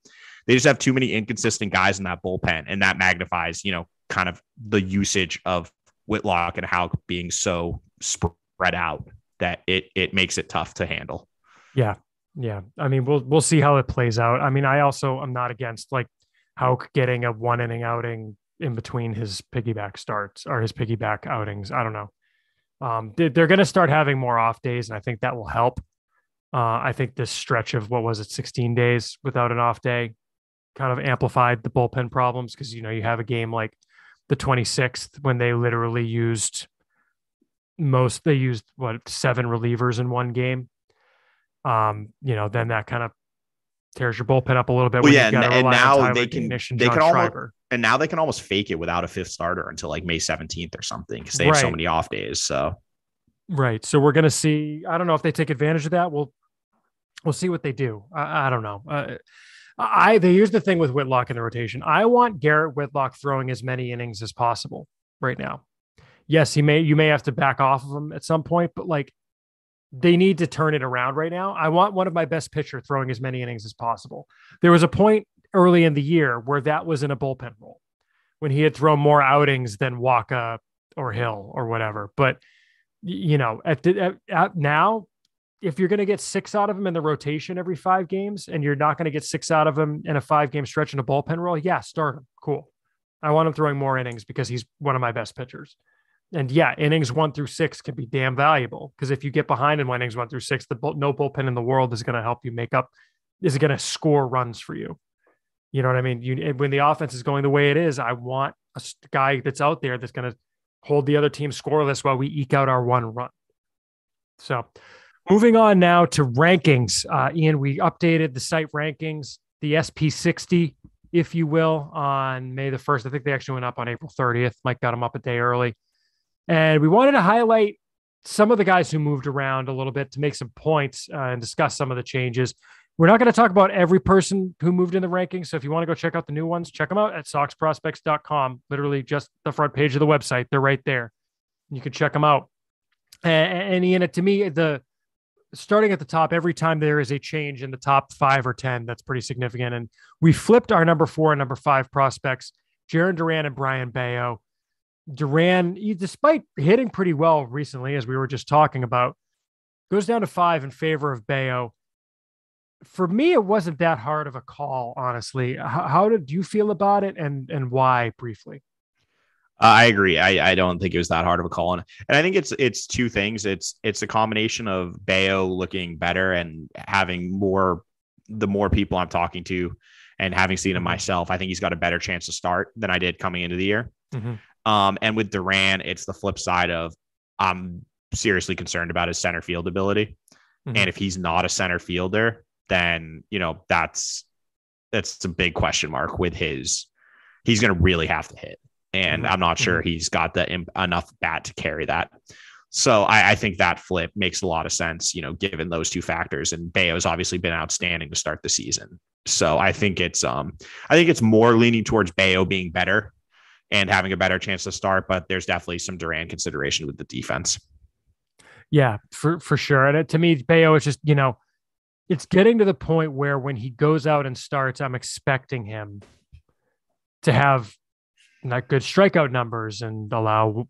they just have too many inconsistent guys in that bullpen. And that magnifies, kind of the usage of Whitlock and Houck being so spread out that it makes it tough to handle. Yeah. Yeah. I mean, we'll see how it plays out. I mean, I also am not against like Houck getting a 1 inning outing in between his piggyback starts or his piggyback outings. I don't know. They're going to start having more off days, and I think that will help. I think this stretch of 16 days without an off day kind of amplified the bullpen problems because, you have a game like the 26th when they literally used 7 relievers in one game. Then that kind of tears your bullpen up a little bit. Well, yeah, and now they can almost fake it without a 5th starter until like May 17th or something because they have so many off days. So, right. So we're gonna see. I don't know if they take advantage of that. We'll see what they do. I don't know. Here's the thing with Whitlock in the rotation. I want Garrett Whitlock throwing as many innings as possible right now. Yes, you may have to back off of him at some point, but like they need to turn it around right now. I want one of my best pitcher throwing as many innings as possible. There was a point early in the year where that was in a bullpen role when he had thrown more outings than Waka or Hill or whatever. But now, if you're going to get 6 out of him in the rotation every 5 games, and you're not going to get 6 out of him in a 5-game stretch in a bullpen role, yeah, start him. Cool. I want him throwing more innings because he's one of my best pitchers. And yeah, innings 1 through 6 can be damn valuable because if you get behind in innings 1 through 6, no bullpen in the world is going to help you is going to score runs for you. You know what I mean? When the offense is going the way it is, I want a guy that's out there that's going to hold the other team scoreless while we eke out our 1 run. So moving on now to rankings. Ian, we updated the site rankings, the SP60, if you will, on May the 1st. I think they actually went up on April 30th. Mike got them up a day early. And we wanted to highlight some of the guys who moved around a little bit to make some points and discuss some of the changes. We're not going to talk about every person who moved in the rankings. So if you want to go check out the new ones, check them out at soxprospects.com. Literally just the front page of the website. They're right there. You can check them out. And Ian, to me, starting at the top, every time there is a change in the top 5 or 10, that's pretty significant. And we flipped our number 4 and number 5 prospects, Jaron Duran and Brian Baio. Duran, despite hitting pretty well recently, as we were just talking about, goes down to 5 in favor of Baio. For me, it wasn't that hard of a call, honestly. How did you feel about it, and why, briefly? I agree. I don't think it was that hard of a call, and I think it's 2 things. It's a combination of Baio looking better and having the more people I'm talking to, and having seen him myself. I think he's got a better chance to start than I did coming into the year. Mm-hmm. And with Duran, it's the flip side of I'm seriously concerned about his center field ability, and if he's not a center fielder, then, that's a big question mark with he's going to really have to hit. And I'm not sure he's got enough bat to carry that. So I think that flip makes a lot of sense, given those 2 factors. And Baio's obviously been outstanding to start the season. So I think it's more leaning towards Baio being better and having a better chance to start, but there's definitely some Duran consideration with the defense. Yeah, for sure. And to me, Baio is just, it's getting to the point where when he goes out and starts, I'm expecting him to have not good strikeout numbers and allow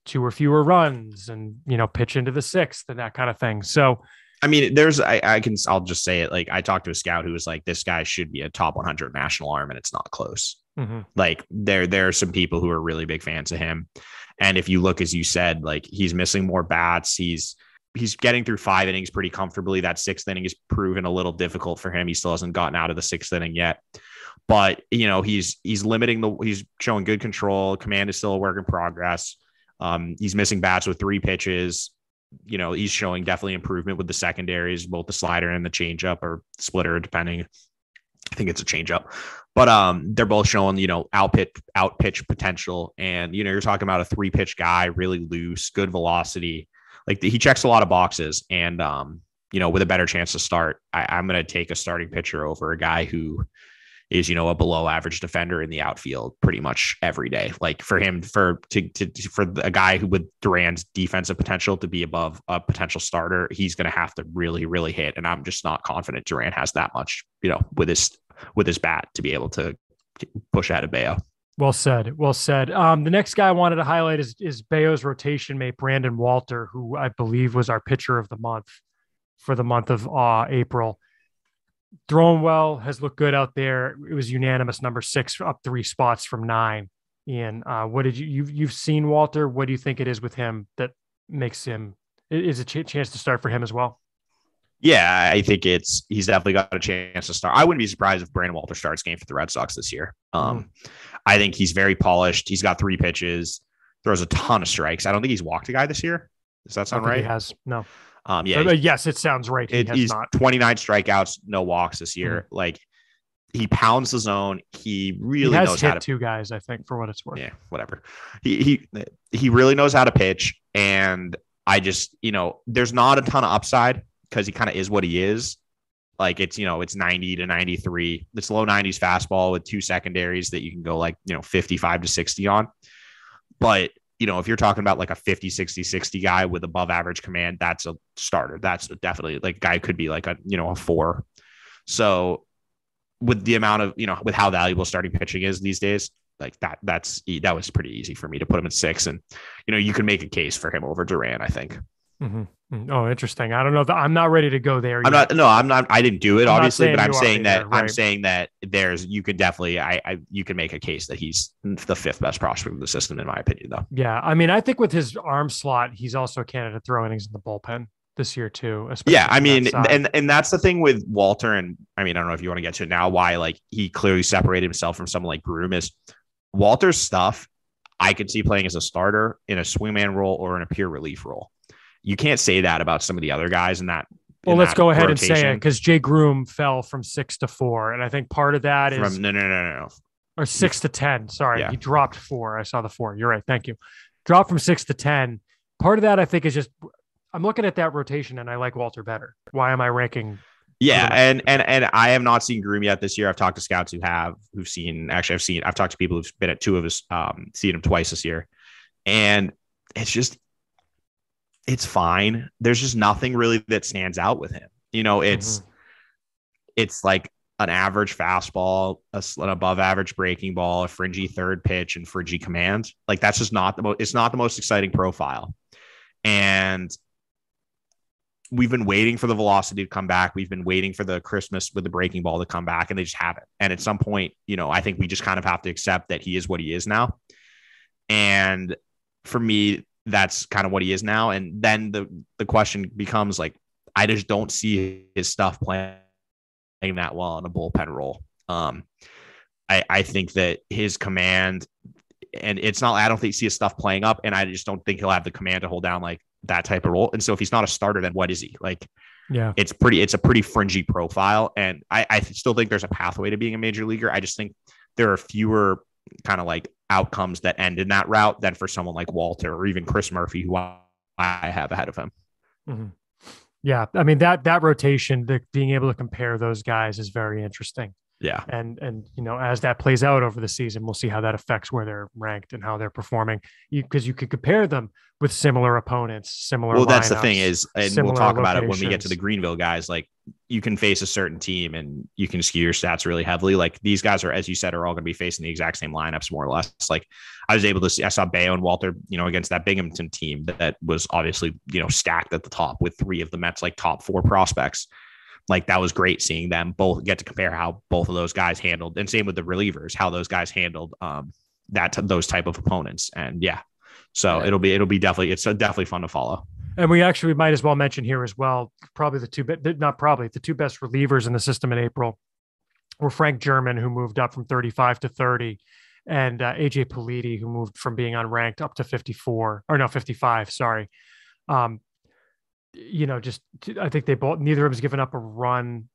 2 or fewer runs and, pitch into the 6th and that kind of thing. So, I mean, I'll just say it. Like, I talked to a scout who was like, this guy should be a top 100 national arm, and it's not close. Mm-hmm. Like, there are some people who are really big fans of him. And if you look, as you said, like, he's missing more bats. He's getting through 5 innings pretty comfortably. That 6th inning is proven a little difficult for him. He still hasn't gotten out of the 6th inning yet. But, he's he's showing good control. Command is still a work in progress. He's missing bats with 3 pitches. He's showing definitely improvement with the secondaries, both the slider and the changeup or splitter, depending. I think it's a changeup, but they're both showing, out pitch potential. And, you're talking about a 3-pitch guy, really loose, good velocity. Like, he checks a lot of boxes, and, with a better chance to start, I'm going to take a starting pitcher over a guy who is, a below average defender in the outfield pretty much every day. Like, for him, for a guy who with Duran's defensive potential to be above a potential starter, he's going to have to really, really hit. And I'm just not confident Duran has that much, with his bat to be able to push ahead of Baio. Well said. Well said. The next guy I wanted to highlight is Baio's rotation mate, Brandon Walter, who I believe was our pitcher of the month for the month of April. Throwing well, has looked good out there. It was unanimous number 6, up 3 spots from 9. Ian, what did you've seen Walter? What do you think it is with him that makes him is a chance to start for him as well? Yeah, I think he's definitely got a chance to start. I wouldn't be surprised if Brandon Walter starts game for the Red Sox this year. I think he's very polished. He's got 3 pitches, throws a ton of strikes. I don't think he's walked a guy this year. Does that sound right? He has. No. Yes, it sounds right. He's not 29 strikeouts, no walks this year. Mm-hmm. Like, he pounds the zone. He really knows how to 2 guys, I think, for what it's worth. Yeah, whatever. He really knows how to pitch. And I just, there's not a ton of upside because he kind of is what he is. Like, it's 90 to 93. It's low 90s fastball with 2 secondaries that you can go 55 to 60 on. But if you're talking about like a 50, 60, 60 guy with above average command, that's a starter. That's definitely like guy could be like a 4. So with the amount of, with how valuable starting pitching is these days, like that was pretty easy for me to put him at 6. And, you can make a case for him over Duran, I think. Mm-hmm. Oh, interesting. I don't know. I'm not ready to go there. I'm not. I didn't do it, obviously, but I'm saying that right. I'm saying that you can definitely, you can make a case that he's the 5th best prospect of the system, in my opinion, though. Yeah. I mean, I think with his arm slot, he's also a candidate to throw innings in the bullpen this year too. Yeah. I mean, and that's the thing with Walter. And I mean, I don't know if you want to get to it now, why like he clearly separated himself from someone like Groom is Walter's stuff. I could see playing as a starter in a swingman role or in a pure relief role. You can't say that about some of the other guys in that. Well, let's go ahead and say it because Jay Groom fell from 6 to 4. And I think part of that is no. Or 6 to 10. Sorry. Yeah. He dropped 4. I saw the 4. You're right. Thank you. Dropped from 6 to 10. Part of that I think is just, I'm looking at that rotation and I like Walter better. Why am I ranking? Yeah. And I have not seen Groom yet this year. I've talked to scouts I've talked to people who've been at 2 of his, seen him twice this year. And it's fine. There's just nothing really that stands out with him. It's like an average fastball, an above average breaking ball, a fringy 3rd pitch, and fringy command. Like, that's just it's not the most exciting profile. And we've been waiting for the velocity to come back. We've been waiting for the Christmas with the breaking ball to come back, and they just haven't. And at some point, I think we just kind of have to accept that he is what he is now. And for me, that's kind of what he is now. And then the question becomes like, I just don't see his stuff playing that well in a bullpen role. I think that his command, and it's not, I don't think see his stuff playing up, and I just don't think he'll have the command to hold down like that type of role. And so if he's not a starter, then what is he? Like, yeah, it's a pretty fringy profile. And I still think there's a pathway to being a major leaguer. I just think there are fewer kind of like outcomes that end in that route than for someone like Walter or even Chris Murphy, who I have ahead of him. Mm-hmm. Yeah. I mean, that rotation, being able to compare those guys is very interesting. Yeah. And as that plays out over the season, we'll see how that affects where they're ranked and how they're performing. Because you could compare them with similar opponents, similar Well, lineups, that's the thing is, and we'll talk about it when we get to the locations. Greenville guys. Like, you can face a certain team and you can skew your stats really heavily. Like, these guys are, as you said, are all going to be facing the exact same lineups more or less. Like, I was able to see, I saw Baio and Walter, against that Binghamton team that was obviously, stacked at the top with three of the Mets like top 4 prospects. Like, that was great seeing them both get to compare how both of those guys handled, and same with the relievers, how those guys handled those type of opponents. And yeah, so it'll be definitely, it's definitely fun to follow. And we actually might as well mention here as well, probably the two best relievers in the system in April were Frank German, who moved up from 35 to 30, and AJ Politi, who moved from being unranked up to 55. Sorry. I think neither of them's given up a run.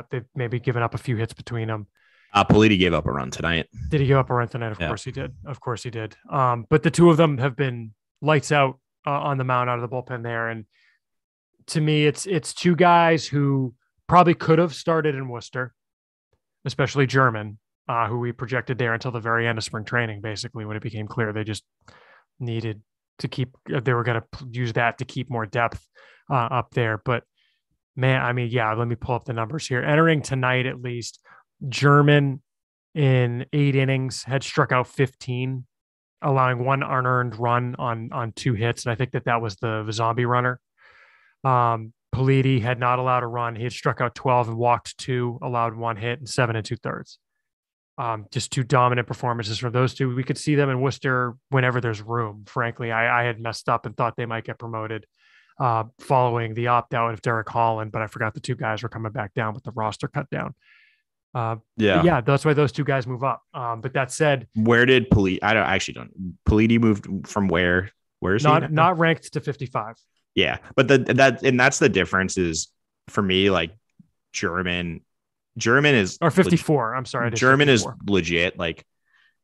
They've maybe given up a few hits between them. Politi gave up a run tonight. Did he give up a run tonight? Of course he did. Of course he did. But the two of them have been lights out on the mound, out of the bullpen there. And to me, it's two guys who probably could have started in Worcester, especially German, who we projected there until the very end of spring training, basically, when it became clear they just needed to they were going to use that to keep more depth up there. But man, I mean, yeah, let me pull up the numbers here. Entering tonight, at least, German in 8 innings had struck out 15, allowing 1 unearned run on 2 hits. And I think that was the zombie runner. Politi had not allowed a run. He had struck out 12 and walked 2, allowed 1 hit and 7 2/3. Just 2 dominant performances from those two. We could see them in Worcester whenever there's room. Frankly, I had messed up and thought they might get promoted following the opt-out of Derek Holland, but I forgot the 2 guys were coming back down with the roster cut down. Yeah, that's why those 2 guys move up. But that said, where did Politi? Politi moved from where? Where is he? Not ranked to 55. Yeah, but that's the difference is for me, like German is or 54. I'm sorry. German 54. Is legit. Like,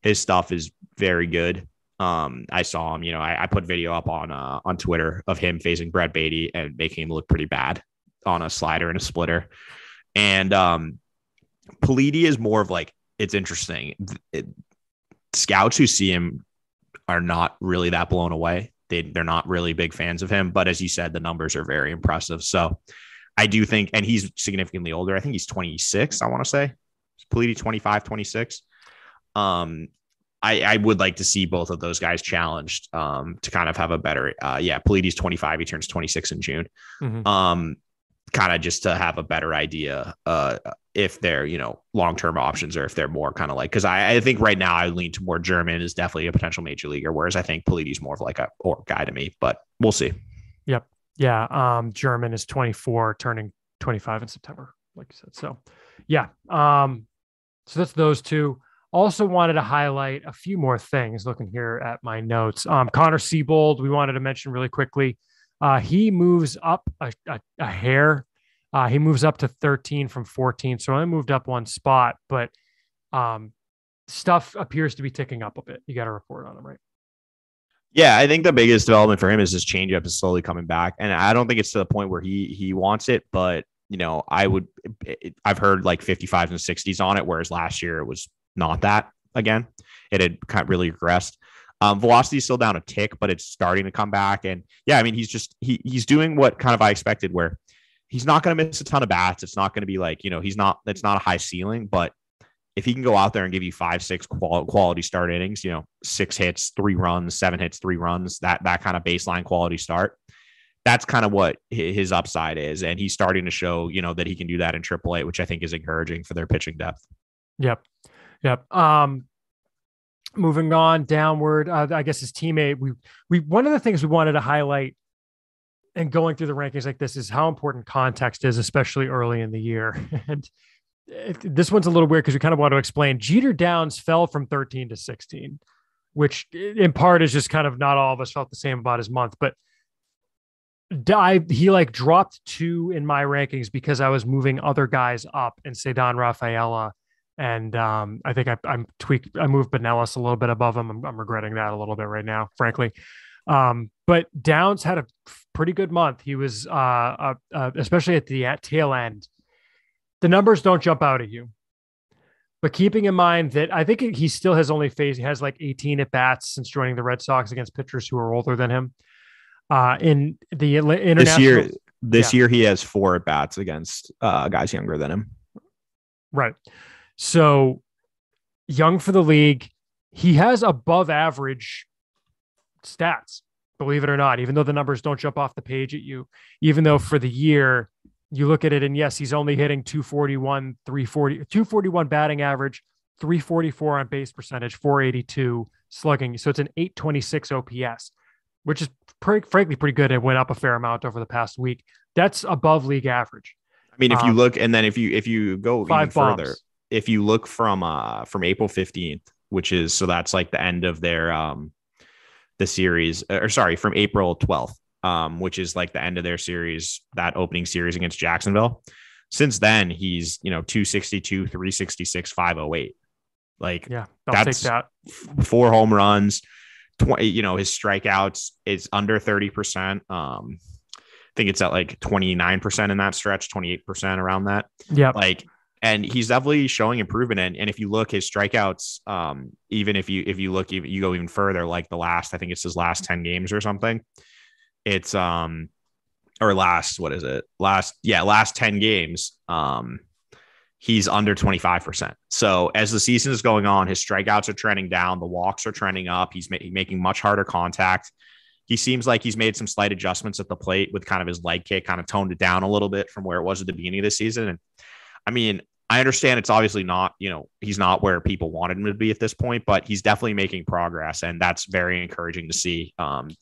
his stuff is very good. I saw him, I put video up on Twitter of him facing Brett Beatty and making him look pretty bad on a slider and a splitter. And Politi is more of like, it's interesting. Scouts who see him are not really that blown away. They're not really big fans of him, but as you said, the numbers are very impressive. So I do think, and he's significantly older. I think he's 26. I want to say Politi 25, 26. I would like to see both of those guys challenged to kind of have a better, Politi's 25. He turns 26 in June. Mm-hmm. Kind of just to have a better idea if they're, long-term options or if they're more kind of like, because I think right now I lean to more German is definitely a potential major leaguer, whereas I think Politi's more of like a or guy to me, but we'll see. Yep. Yeah. German is 24, turning 25 in September, like you said. So yeah. So that's those 2. Also wanted to highlight a few more things looking here at my notes. Connor Siebold, we wanted to mention really quickly. He moves up a hair. He moves up to 13 from 14. So I moved up 1 spot, but stuff appears to be ticking up a bit. You got to report on him, right? Yeah, I think the biggest development for him is his changeup is slowly coming back. And I don't think it's to the point where he wants it, but I've heard like 55s and 60s on it, whereas last year it was not that again. It had kind of really regressed. Velocity is still down a tick, but it's starting to come back. And yeah, I mean, he's doing what kind of I expected, where he's not going to miss a ton of bats. It's not going to be like, it's not a high ceiling, but if he can go out there and give you 5-6 quality start innings, 6 hits, 3 runs, 7 hits, 3 runs, that kind of baseline quality start, that's kind of what his upside is. And he's starting to show, that he can do that in AAA, which I think is encouraging for their pitching depth. Yep. Moving on downward, I guess his teammate, we one of the things we wanted to highlight and going through the rankings like this is how important context is, especially early in the year. And this one's a little weird because we kind of want to explain. Jeter Downs fell from 13 to 16, which in part is just kind of not all of us felt the same about his month, but he like dropped 2 in my rankings because I was moving other guys up and Cedon Rafaela. And I think I moved Benelis a little bit above him. I'm regretting that a little bit right now, frankly. But Downs had a pretty good month. He was, especially at the tail end. The numbers don't jump out at you. But keeping in mind that I think he still has he has like 18 at bats since joining the Red Sox against pitchers who are older than him. In the international this year he has 4 at bats against guys younger than him. Right. So young for the league. He has above average stats, believe it or not, even though the numbers don't jump off the page at you, even though for the year you look at it and yes, he's only hitting 241 batting average, 344 on base percentage, 482 slugging. So it's an 826 OPS, which is frankly pretty good. It went up a fair amount over the past week. That's above league average. I mean, if you look, and then if you go even further, bombs. If you look from April 15th, which is, so that's like the end of their the series, or sorry, from April 12th, which is like the end of their series, that opening series against Jacksonville. Since then, he's 262, 366, 508. Like, yeah, I'll take that. 4 home runs. 20, his strikeouts is under 30%. I think it's at like 29% in that stretch, 28% around that. Yeah. Like, and he's definitely showing improvement. And if you look, his strikeouts, even if you look, you go even further, like I think it's his last 10 games or something. It's, or last 10 games. He's under 25%. So as the season is going on, his strikeouts are trending down. The walks are trending up. He's making much harder contact. He seems like he's made some slight adjustments at the plate with kind of his leg kick, kind of toned it down a little bit from where it was at the beginning of the season. And I mean, I understand it's obviously not, he's not where people wanted him to be at this point, but he's definitely making progress. And that's very encouraging to see,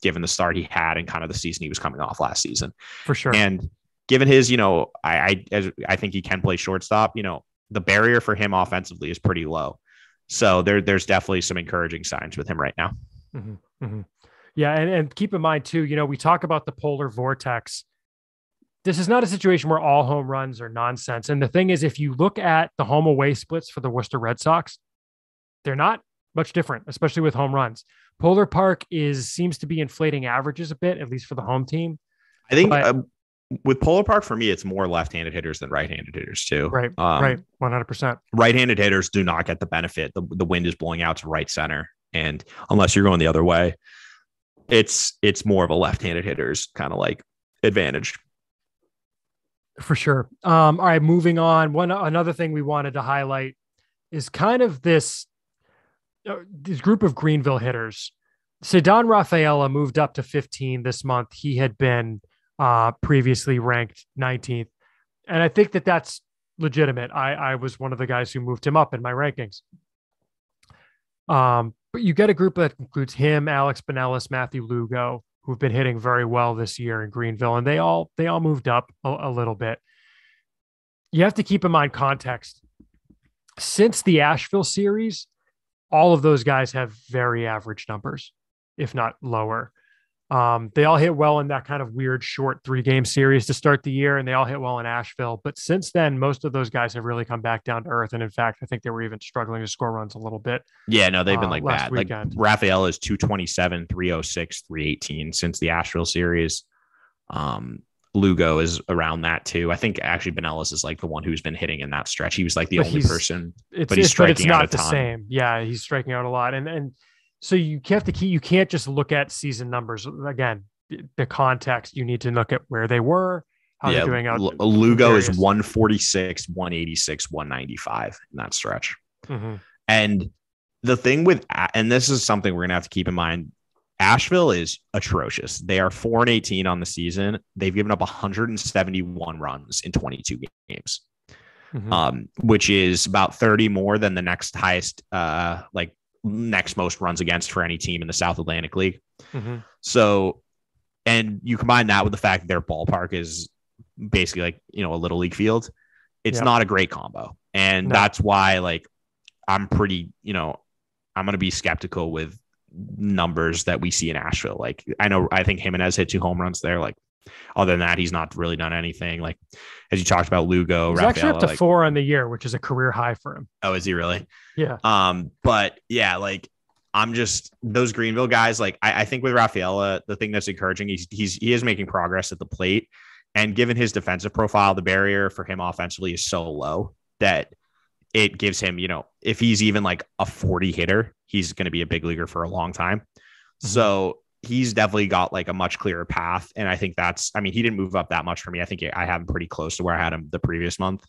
given the start he had and kind of the season he was coming off last season. For sure. And given his, I think he can play shortstop, the barrier for him offensively is pretty low. So there's definitely some encouraging signs with him right now. Mm-hmm. Mm-hmm. Yeah. And keep in mind too, we talk about the polar vortex. This is not a situation where all home runs are nonsense. And the thing is, if you look at the home away splits for the Worcester Red Sox, they're not much different, especially with home runs. Polar Park seems to be inflating averages a bit, at least for the home team. I think with Polar Park, for me, it's more left-handed hitters than right-handed hitters too. Right. Right. 100%. Right-handed hitters do not get the benefit. The wind is blowing out to right center. And unless you're going the other way, it's more of a left-handed hitter's kind of like advantage. For sure. All right, moving on. Another thing we wanted to highlight is kind of this group of Greenville hitters. Ceddanne Rafaela moved up to 15 this month. He had been previously ranked 19th. And I think that that's legitimate. I was one of the guys who moved him up in my rankings. But you get a group that includes him, Alex Bonellis, Matthew Lugo, who've been hitting very well this year in Greenville, and they all moved up a little bit. You have to keep in mind context. Since the Asheville series, all of those guys have very average numbers, if not lower. They all hit well in that kind of weird short 3-game series to start the year, and they all hit well in Asheville. But since then, most of those guys have really come back down to earth. And in fact, I think they were even struggling to score runs a little bit. Yeah, no, they've been like last bad. Weekend. Like Rafael is 227, 306, 318 since the Asheville series. Lugo is around that too. I think actually Bonellis is like the one who's been hitting in that stretch. He was like the only person, but he's striking out a ton. Same. Yeah, he's striking out a lot. And so you can't just look at season numbers. Again, the context, you need to look at where they were, how they're doing out. Lugo is 146, 186, 195 in that stretch. Mm-hmm. And the thing and this is something we're going to have to keep in mind, Asheville is atrocious. They are 4-18 on the season. They've given up 171 runs in 22 games, which is about 30 more than the next highest, next most runs against for any team in the South Atlantic League. Mm-hmm. So, and you combine that with the fact that their ballpark is basically like, a little league field. It's not a great combo. And that's why, I'm pretty, I'm going to be skeptical with numbers that we see in Asheville. I think Jimenez hit 2 home runs there. Other than that, he's not really done anything. As you talked about, Lugo, he's Rafaela, actually up to 4 on the year, which is a career high for him. Oh, is he really? Yeah. But yeah, I'm just those Greenville guys. I think with Rafaela, the thing that's encouraging, he is making progress at the plate, and given his defensive profile, the barrier for him offensively is so low that it gives him, if he's even like a 40 hitter, he's going to be a big leaguer for a long time. Mm-hmm. So he's definitely got like a much clearer path. And I think he didn't move up that much for me. I think I have him pretty close to where I had him the previous month.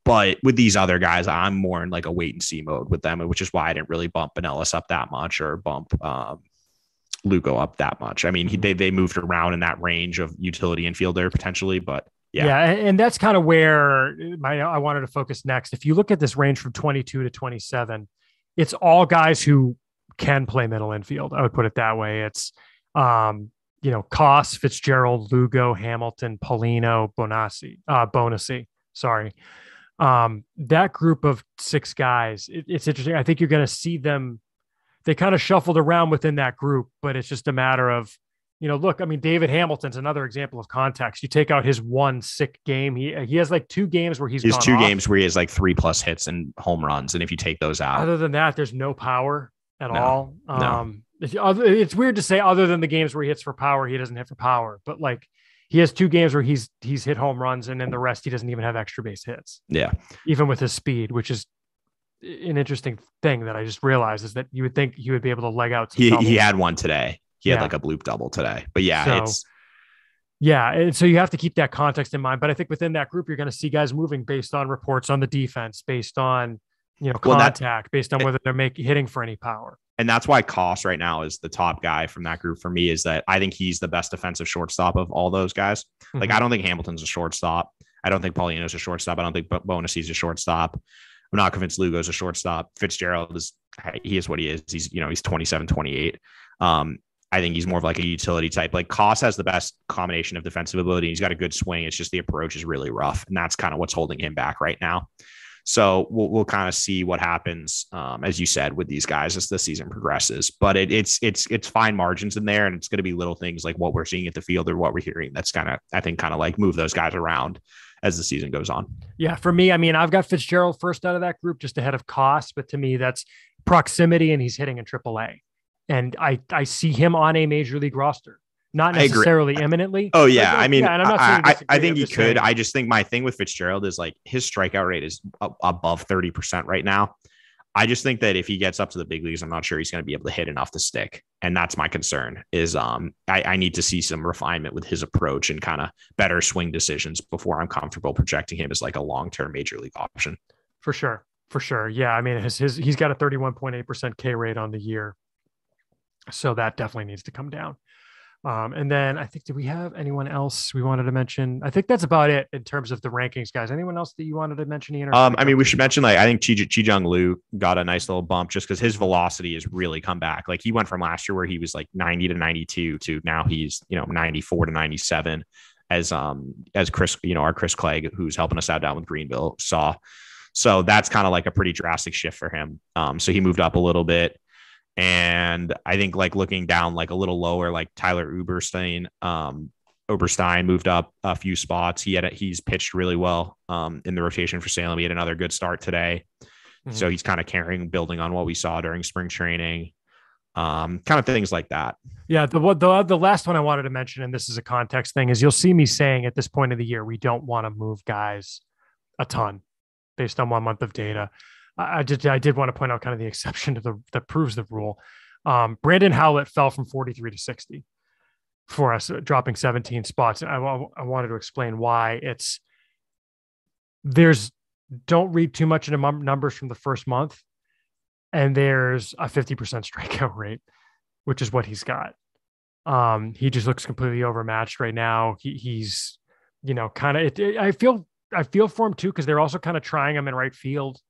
But with these other guys, I'm more in like a wait and see mode with them, which is why I didn't really bump Pinellas up that much or bump Lugo up that much. I mean, they moved around in that range of utility infielder potentially, but yeah. And that's kind of where I wanted to focus next. If you look at this range from 22 to 27, it's all guys who can play middle infield. I would put it that way. It's, Koss, Fitzgerald, Lugo, Hamilton, Paulino, Bonacci. Sorry. That group of 6 guys, it's interesting. I think you're going to see them. They kind of shuffled around within that group, but it's just a matter of, look, I mean, David Hamilton's another example of context. You take out his one sick game. He has like 2 games where he's 2 games where he has like 3+ hits and home runs. And if you take those out, other than that, there's no power at all. No. It's weird to say other than the games where he hits for power, he doesn't hit for power, but like he has 2 games where he's hit home runs, and then the rest, he doesn't even have extra base hits. Yeah. Even with his speed, which is an interesting thing that I just realized, is that you would think he would be able to leg out. He had one today. He had like a bloop double today, but and so you have to keep that context in mind. But I think within that group, you're going to see guys moving based on reports on the defense, based on, contact, based on whether they're hitting for any power. And that's why Koss right now is the top guy from that group for me, is that I think he's the best defensive shortstop of all those guys. Mm-hmm. Like, I don't think Hamilton's a shortstop. I don't think Paulino's a shortstop. I don't think Bonacci's a shortstop. I'm not convinced Lugo's a shortstop. Fitzgerald he is what he is. He's 27, 28. I think he's more of like a utility type. Like, Koss has the best combination of defensive ability. He's got a good swing. It's just the approach is really rough. And that's kind of what's holding him back right now. So we'll kind of see what happens, as you said, with these guys as the season progresses. But it's fine margins in there, and it's going to be little things like what we're seeing at the field or what we're hearing. That's kind of like move those guys around as the season goes on. Yeah, for me, I mean, I've got Fitzgerald first out of that group, just ahead of Koss, but to me, that's proximity, and he's hitting in AAA, and I see him on a major league roster. Not necessarily imminently. Oh yeah. But, I mean, and I'm not I think he could. I just think my thing with Fitzgerald is like his strikeout rate is above 30% right now. I just think that if he gets up to the big leagues, I'm not sure he's going to be able to hit enough to stick. And that's my concern is I need to see some refinement with his approach and kind of better swing decisions before I'm comfortable projecting him as like a long-term major league option. For sure. Yeah. I mean, he's got a 31.8% K rate on the year. So that definitely needs to come down. And then I think, did we have anyone else we wanted to mention? I think that's about it in terms of the rankings, guys. Anyone else that you wanted to mention, Ian? I mean, we should mention, like, I think Chi-Jung Liu got a nice little bump just because his velocity has really come back. Like, he went from last year where he was like 90 to 92 to now he's, 94 to 97 as Chris, our Chris Clegg, who's helping us out down with Greenville, saw. So that's kind of like a pretty drastic shift for him. So he moved up a little bit. And I think, like, looking down like a little lower, like Tyler Oberstein moved up a few spots. He's pitched really well in the rotation for Salem. He had another good start today. Mm-hmm. So he's kind of building on what we saw during spring training, kind of things like that. Yeah. The last one I wanted to mention, and this is a context thing, is you'll see me saying at this point of the year, we don't want to move guys a ton based on 1 month of data. I did want to point out kind of the exception to that proves the rule. Brandon Howlett fell from 43 to 60 for us, dropping 17 spots. And I wanted to explain why. Don't read too much into numbers from the first month, and there's a 50% strikeout rate, which is what he's got. He just looks completely overmatched right now. He's, kind of, I feel for him too, because they're also kind of trying him in right field,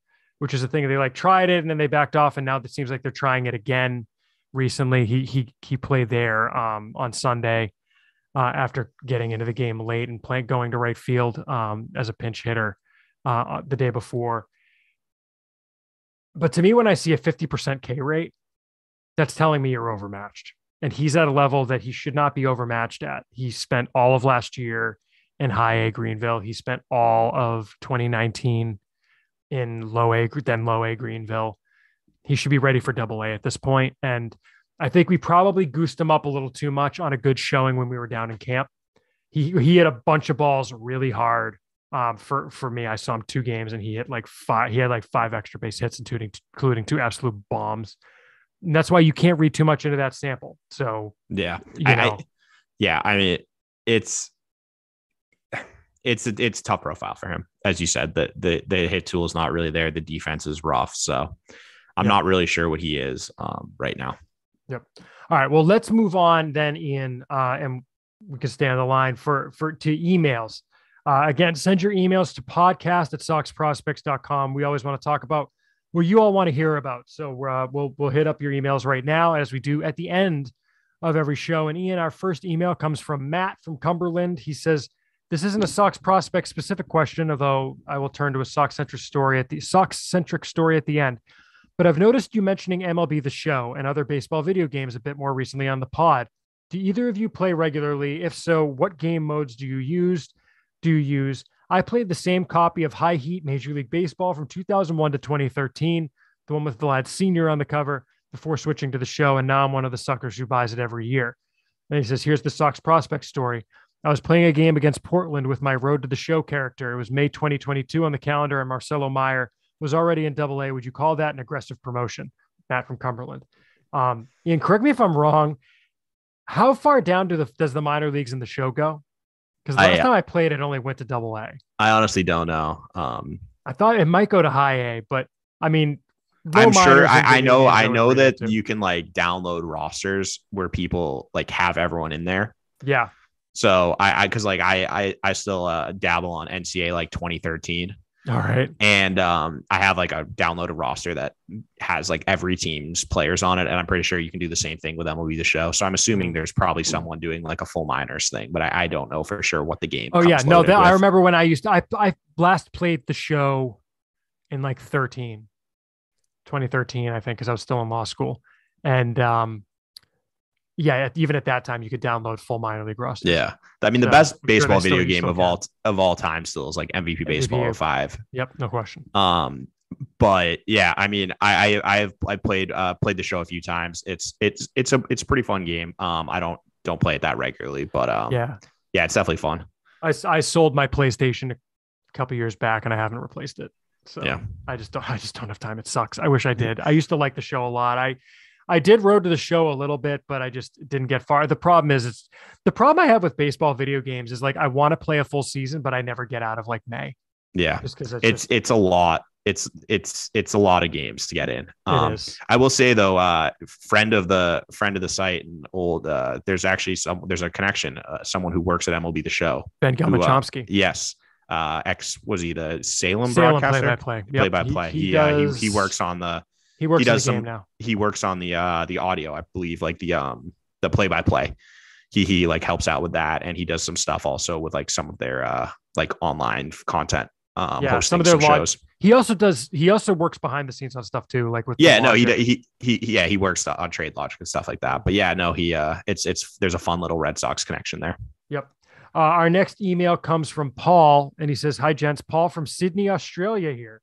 which is the thing. They like tried it and then they backed off, and now it seems like they're trying it again recently. He played there on Sunday after getting into the game late and going to right field as a pinch hitter the day before. But to me, when I see a 50% K rate, that's telling me you're overmatched, and he's at a level that he should not be overmatched at. He spent all of last year in high A Greenville. He spent all of 2019 in low A Greenville. He should be ready for Double A at this point. And I think we probably goosed him up a little too much on a good showing when we were down in camp. He hit a bunch of balls really hard For me, I saw him 2 games and he hit like 5. He had like 5 extra base hits, including 2 absolute bombs. And that's why you can't read too much into that sample. So yeah, I mean, it's a tough profile for him, as you said. The hit tool is not really there. The defense is rough, so I'm not really sure what he is right now. Yep. All right. Well, let's move on then, Ian, and we can stay on the line to emails. Again, send your emails to podcast@soxprospects.com. We always want to talk about what you all want to hear about. So we'll hit up your emails right now, as we do at the end of every show. And Ian, our first email comes from Matt from Cumberland. He says, this isn't a Sox prospect specific question, although I will turn to a Sox-centric story at the end. But I've noticed you mentioning MLB The Show and other baseball video games a bit more recently on the pod. Do either of you play regularly? If so, what game modes do you use? I played the same copy of High Heat Major League Baseball from 2001 to 2013, the one with Vlad Sr. on the cover, before switching to The Show, and now I'm one of the suckers who buys it every year. And he says, here's the Sox prospect story. I was playing a game against Portland with my Road to the Show character. It was May 2022 on the calendar, and Marcelo Meyer was already in Double-A. Would you call that an aggressive promotion? Matt from Cumberland. Ian, correct me if I'm wrong. How far down does the minor leagues in The Show go? Because last time I played, it only went to Double-A. I honestly don't know. I thought it might go to High A, but I mean, I'm sure. I know that you can like download rosters where people like have everyone in there. Yeah. So because I still dabble on NCAA like 2013. All right. And I have like a downloaded roster that has like every team's players on it. And I'm pretty sure you can do the same thing with MLB The Show. So I'm assuming there's probably someone doing like a full minors thing, but I don't know for sure what the game. Oh yeah. No, I remember when I last played The Show in like 2013, I think, because I was still in law school. And yeah, even at that time, you could download full minor league rosters. Yeah. I mean, the best baseball video game of all time still is like MVP Baseball 05. Yep, no question. But yeah, I mean, I played The Show a few times. It's a pretty fun game. I don't play it that regularly, but yeah, it's definitely fun. I sold my PlayStation a couple years back and I haven't replaced it. So yeah, I just don't have time. It sucks. I wish I did. I used to like The Show a lot. I did Road to the Show a little bit, but I just didn't get far. The problem I have with baseball video games is like, I want to play a full season, but I never get out of like May. Yeah. Just because it's a lot. It's a lot of games to get in. It is. I will say though, friend of the site and old, there's actually there's a connection, someone who works at MLB The Show. Ben Gilman-Chomsky. Yes. Was he the Salem broadcaster? Play-by-play. He works on the. He does the game now. He works on the audio, I believe, like the play-by-play. He like helps out with that, and he does some stuff also with like some of their like online content. Some of their shows. He also works behind the scenes on stuff too, like with he works on Trade Logic and stuff like that. But yeah, no, there's a fun little Red Sox connection there. Yep. Our next email comes from Paul, and he says, "Hi, gents. Paul from Sydney, Australia here.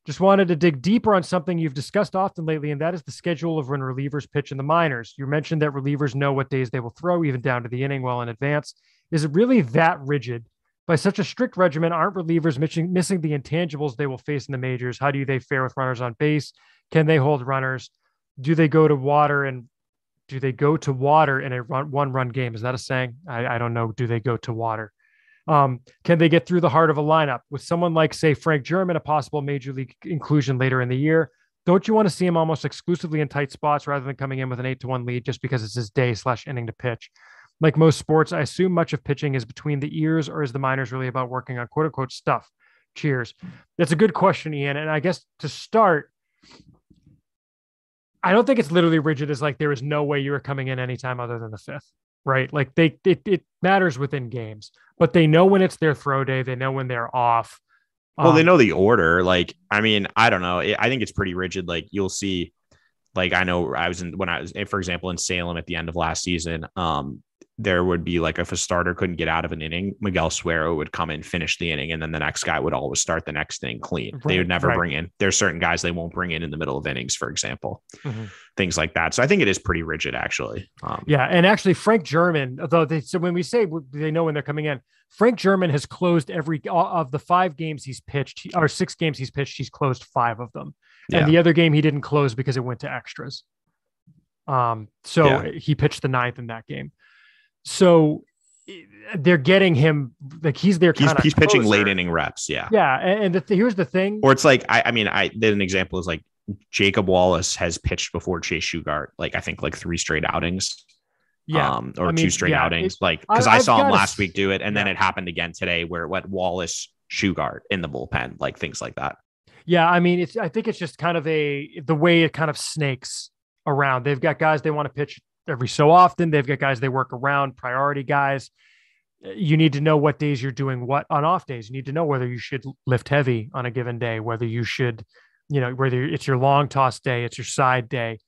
Just wanted to dig deeper on something you've discussed often lately, and that is the schedule of when relievers pitch in the minors. You mentioned that relievers know what days they will throw, even down to the inning well in advance. Is it really that rigid? By such a strict regimen, aren't relievers missing the intangibles they will face in the majors? How do they fare with runners on base? Can they hold runners? Do they go to water in a one-run game? Is that a saying? I don't know. Do they go to water? Can they get through the heart of a lineup with someone like, say, Frank German, a possible major league inclusion later in the year? Don't you want to see him almost exclusively in tight spots rather than coming in with an 8-1 lead just because it's his day/inning to pitch? Like most sports, I assume much of pitching is between the ears, or is the minors really about working on quote unquote stuff? Cheers." That's a good question, Ian. And I guess to start, I don't think it's literally rigid as like, there is no way you are coming in anytime other than the 5th. Right. Like it matters within games, but they know when it's their throw day. They know when they're off. Well, they know the order. Like, I mean, I don't know. I think it's pretty rigid. Like you'll see, like, I know for example, in Salem at the end of last season, there would be like, if a starter couldn't get out of an inning, Miguel Suero would come in, finish the inning, and then the next guy would always start the next inning clean. They would never bring in. There's certain guys they won't bring in the middle of innings, for example, things like that. So I think it is pretty rigid, actually. Yeah, and actually Frank German, although so when we say they know when they're coming in, Frank German has closed every of the 5 games he's pitched, or 6 games he's pitched, he's closed 5 of them, and the other game he didn't close because it went to extras. He pitched the 9th in that game. So they're getting him like he's he's pitching late inning reps. Yeah. And here's the thing. Or it's like, I did an example is like Jacob Wallace has pitched before Chase Shugart, like I think like 3 straight outings. Or 2 straight outings. Like, cause I saw him last week do it. And then it happened again today where it went Wallace, Shugart in the bullpen, like things like that. Yeah. I mean, I think it's just kind of the way it kind of snakes around. They've got guys they want to pitch every so often. They've got guys they work around, priority guys. You need to know what days you're doing what on off days. You need to know whether you should lift heavy on a given day, whether you should, whether it's your long toss day, it's your side day.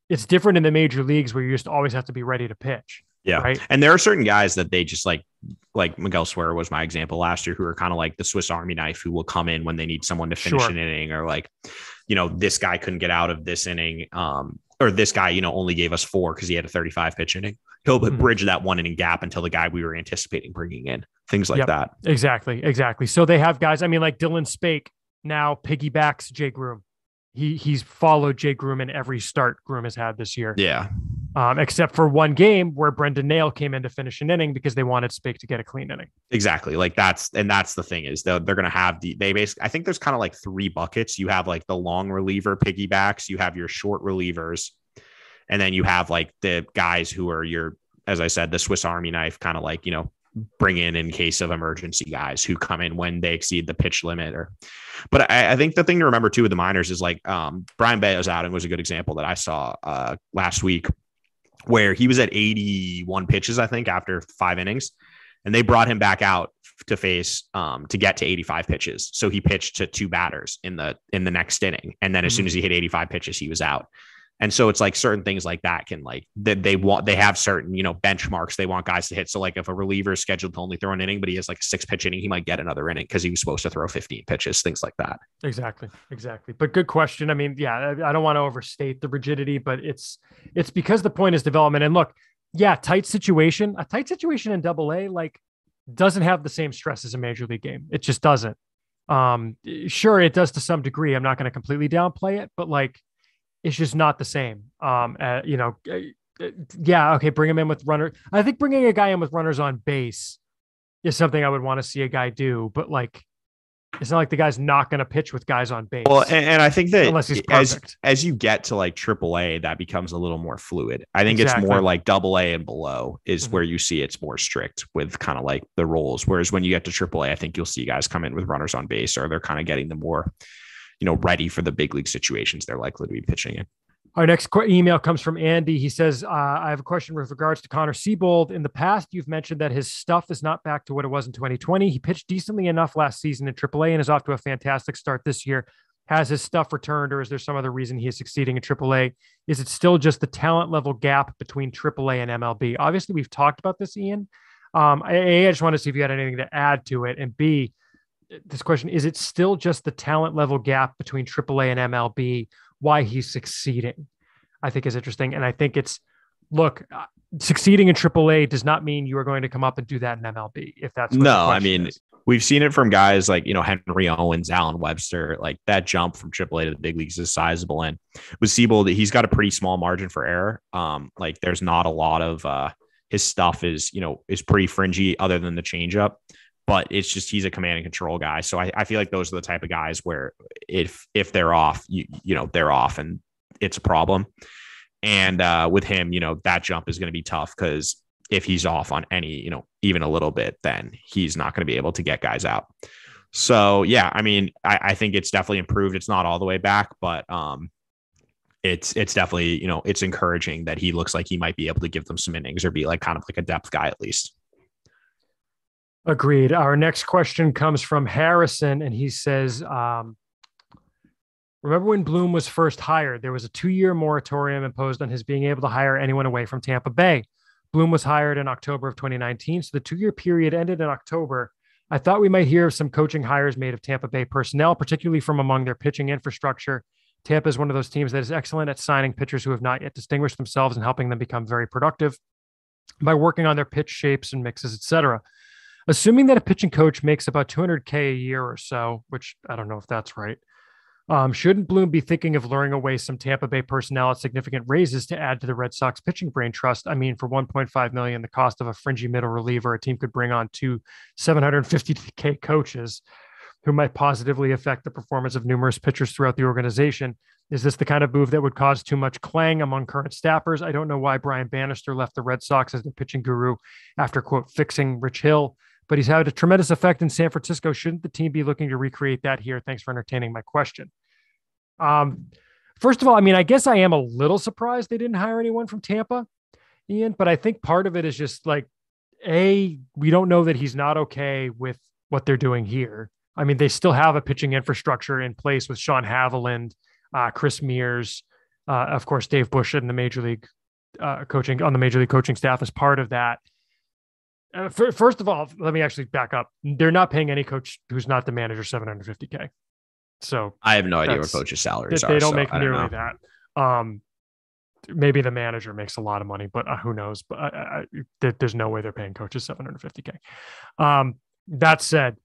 It's different in the major leagues where you just always have to be ready to pitch. Yeah. Right. And there are certain guys that they just like Miguel Suero was my example last year, who are kind of like the Swiss Army knife, who will come in when they need someone to finish an inning, or like, this guy couldn't get out of this inning. Or this guy, only gave us 4 because he had a 35 pitch inning. He'll bridge that 1 inning gap until the guy we were anticipating bringing in, things like that. Exactly. So they have guys, like Dylan Spake now piggybacks Jay Groom. He's followed Jay Groom in every start Groom has had this year. Yeah. Except for one game where Brendan Nail came in to finish an inning because they wanted Spake to get a clean inning. Exactly. Like that's the thing is they're going to have I think there's kind of like 3 buckets. You have like the long reliever piggybacks, you have your short relievers, and then you have like the guys who are as I said, the Swiss Army knife, kind of like, bring in case of emergency guys who come in when they exceed the pitch limit. But I think the thing to remember too with the minors is like Brian Baio's outing was a good example that I saw last week, where he was at 81 pitches, I think, after 5 innings, and they brought him back out to face to get to 85 pitches. So he pitched to 2 batters in the next inning, and then as soon as he hit 85 pitches, he was out. And so it's like certain things like that can like they have certain, benchmarks they want guys to hit. So like if a reliever is scheduled to only throw an inning, but he has like a 6-pitch inning, he might get another inning because he was supposed to throw 15 pitches, things like that. Exactly. But good question. I mean, yeah, I don't want to overstate the rigidity, but it's because the point is development. And look, a tight situation in Double-A like doesn't have the same stress as a major league game. It just doesn't. Sure, it does to some degree. I'm not going to completely downplay it, but like, it's just not the same. Okay, bring him in with runner. I think bringing a guy in with runners on base is something I would want to see a guy do, but like, it's not like the guy's not going to pitch with guys on base. Well, and I think that unless he's perfect. As you get to like AAA, that becomes a little more fluid. I think it's more like AA and below is where you see it's more strict with kind of like the roles. Whereas when you get to AAA, I think you'll see guys come in with runners on base, or they're kind of getting the more ready for the big league situations they're likely to be pitching in. Our next email comes from Andy. He says, I have a question with regards to Connor Siebold. In the past, you've mentioned that his stuff is not back to what it was in 2020. He pitched decently enough last season in AAA and is off to a fantastic start this year. Has his stuff returned, or is there some other reason he is succeeding in AAA? Is it still just the talent level gap between AAA and MLB? Obviously, we've talked about this, Ian. I just want to see if you had anything to add to it. And B, this question, is it still just the talent level gap between AAA and MLB, why he's succeeding? I think is interesting. And I think succeeding in AAA does not mean you are going to come up and do that in MLB. If that's we've seen it from guys like, Henry Owens, Alan Webster, like that jump from AAA to the big leagues is sizable. And with Siebold, he's got a pretty small margin for error. Like there's not a lot of his stuff is pretty fringy other than the changeup. But it's just he's a command and control guy. So I feel like those are the type of guys where if they're off, they're off and it's a problem. And with him, that jump is going to be tough because if he's off on any, even a little bit, then he's not going to be able to get guys out. So, yeah, I mean, I think it's definitely improved. It's not all the way back, but it's definitely, it's encouraging that he looks like he might be able to give them some innings or be like kind of like a depth guy at least. Agreed. Our next question comes from Harrison, and he says, remember when Bloom was first hired, there was a 2-year moratorium imposed on his being able to hire anyone away from Tampa Bay. Bloom was hired in October of 2019. So the 2-year period ended in October. I thought we might hear of some coaching hires made of Tampa Bay personnel, particularly from among their pitching infrastructure. Tampa is one of those teams that is excellent at signing pitchers who have not yet distinguished themselves and helping them become very productive by working on their pitch shapes and mixes, etc. Assuming that a pitching coach makes about $200K a year or so, which I don't know if that's right, shouldn't Bloom be thinking of luring away some Tampa Bay personnel at significant raises to add to the Red Sox pitching brain trust? I mean, for $1.5 million, the cost of a fringy middle reliever, a team could bring on 2 $750K coaches who might positively affect the performance of numerous pitchers throughout the organization. Is this the kind of move that would cause too much clang among current staffers? I don't know why Brian Bannister left the Red Sox as the pitching guru after, quote, fixing Rich Hill, but he's had a tremendous effect in San Francisco. Shouldn't the team be looking to recreate that here? Thanks for entertaining my question. First of all, I mean, I guess I am a little surprised they didn't hire anyone from Tampa, Ian, but I think part of it is just like, we don't know that he's not okay with what they're doing here. I mean, they still have a pitching infrastructure in place with Sean Haviland, Chris Mears, of course, Dave Bush in the major league coaching on the major league coaching staff as part of that. First of all, let me actually back up. They're not paying any coach who's not the manager $750K. So I have no idea what coaches' salaries are. They don't make nearly that. Maybe the manager makes a lot of money, but who knows? But there's no way they're paying coaches $750K. That said,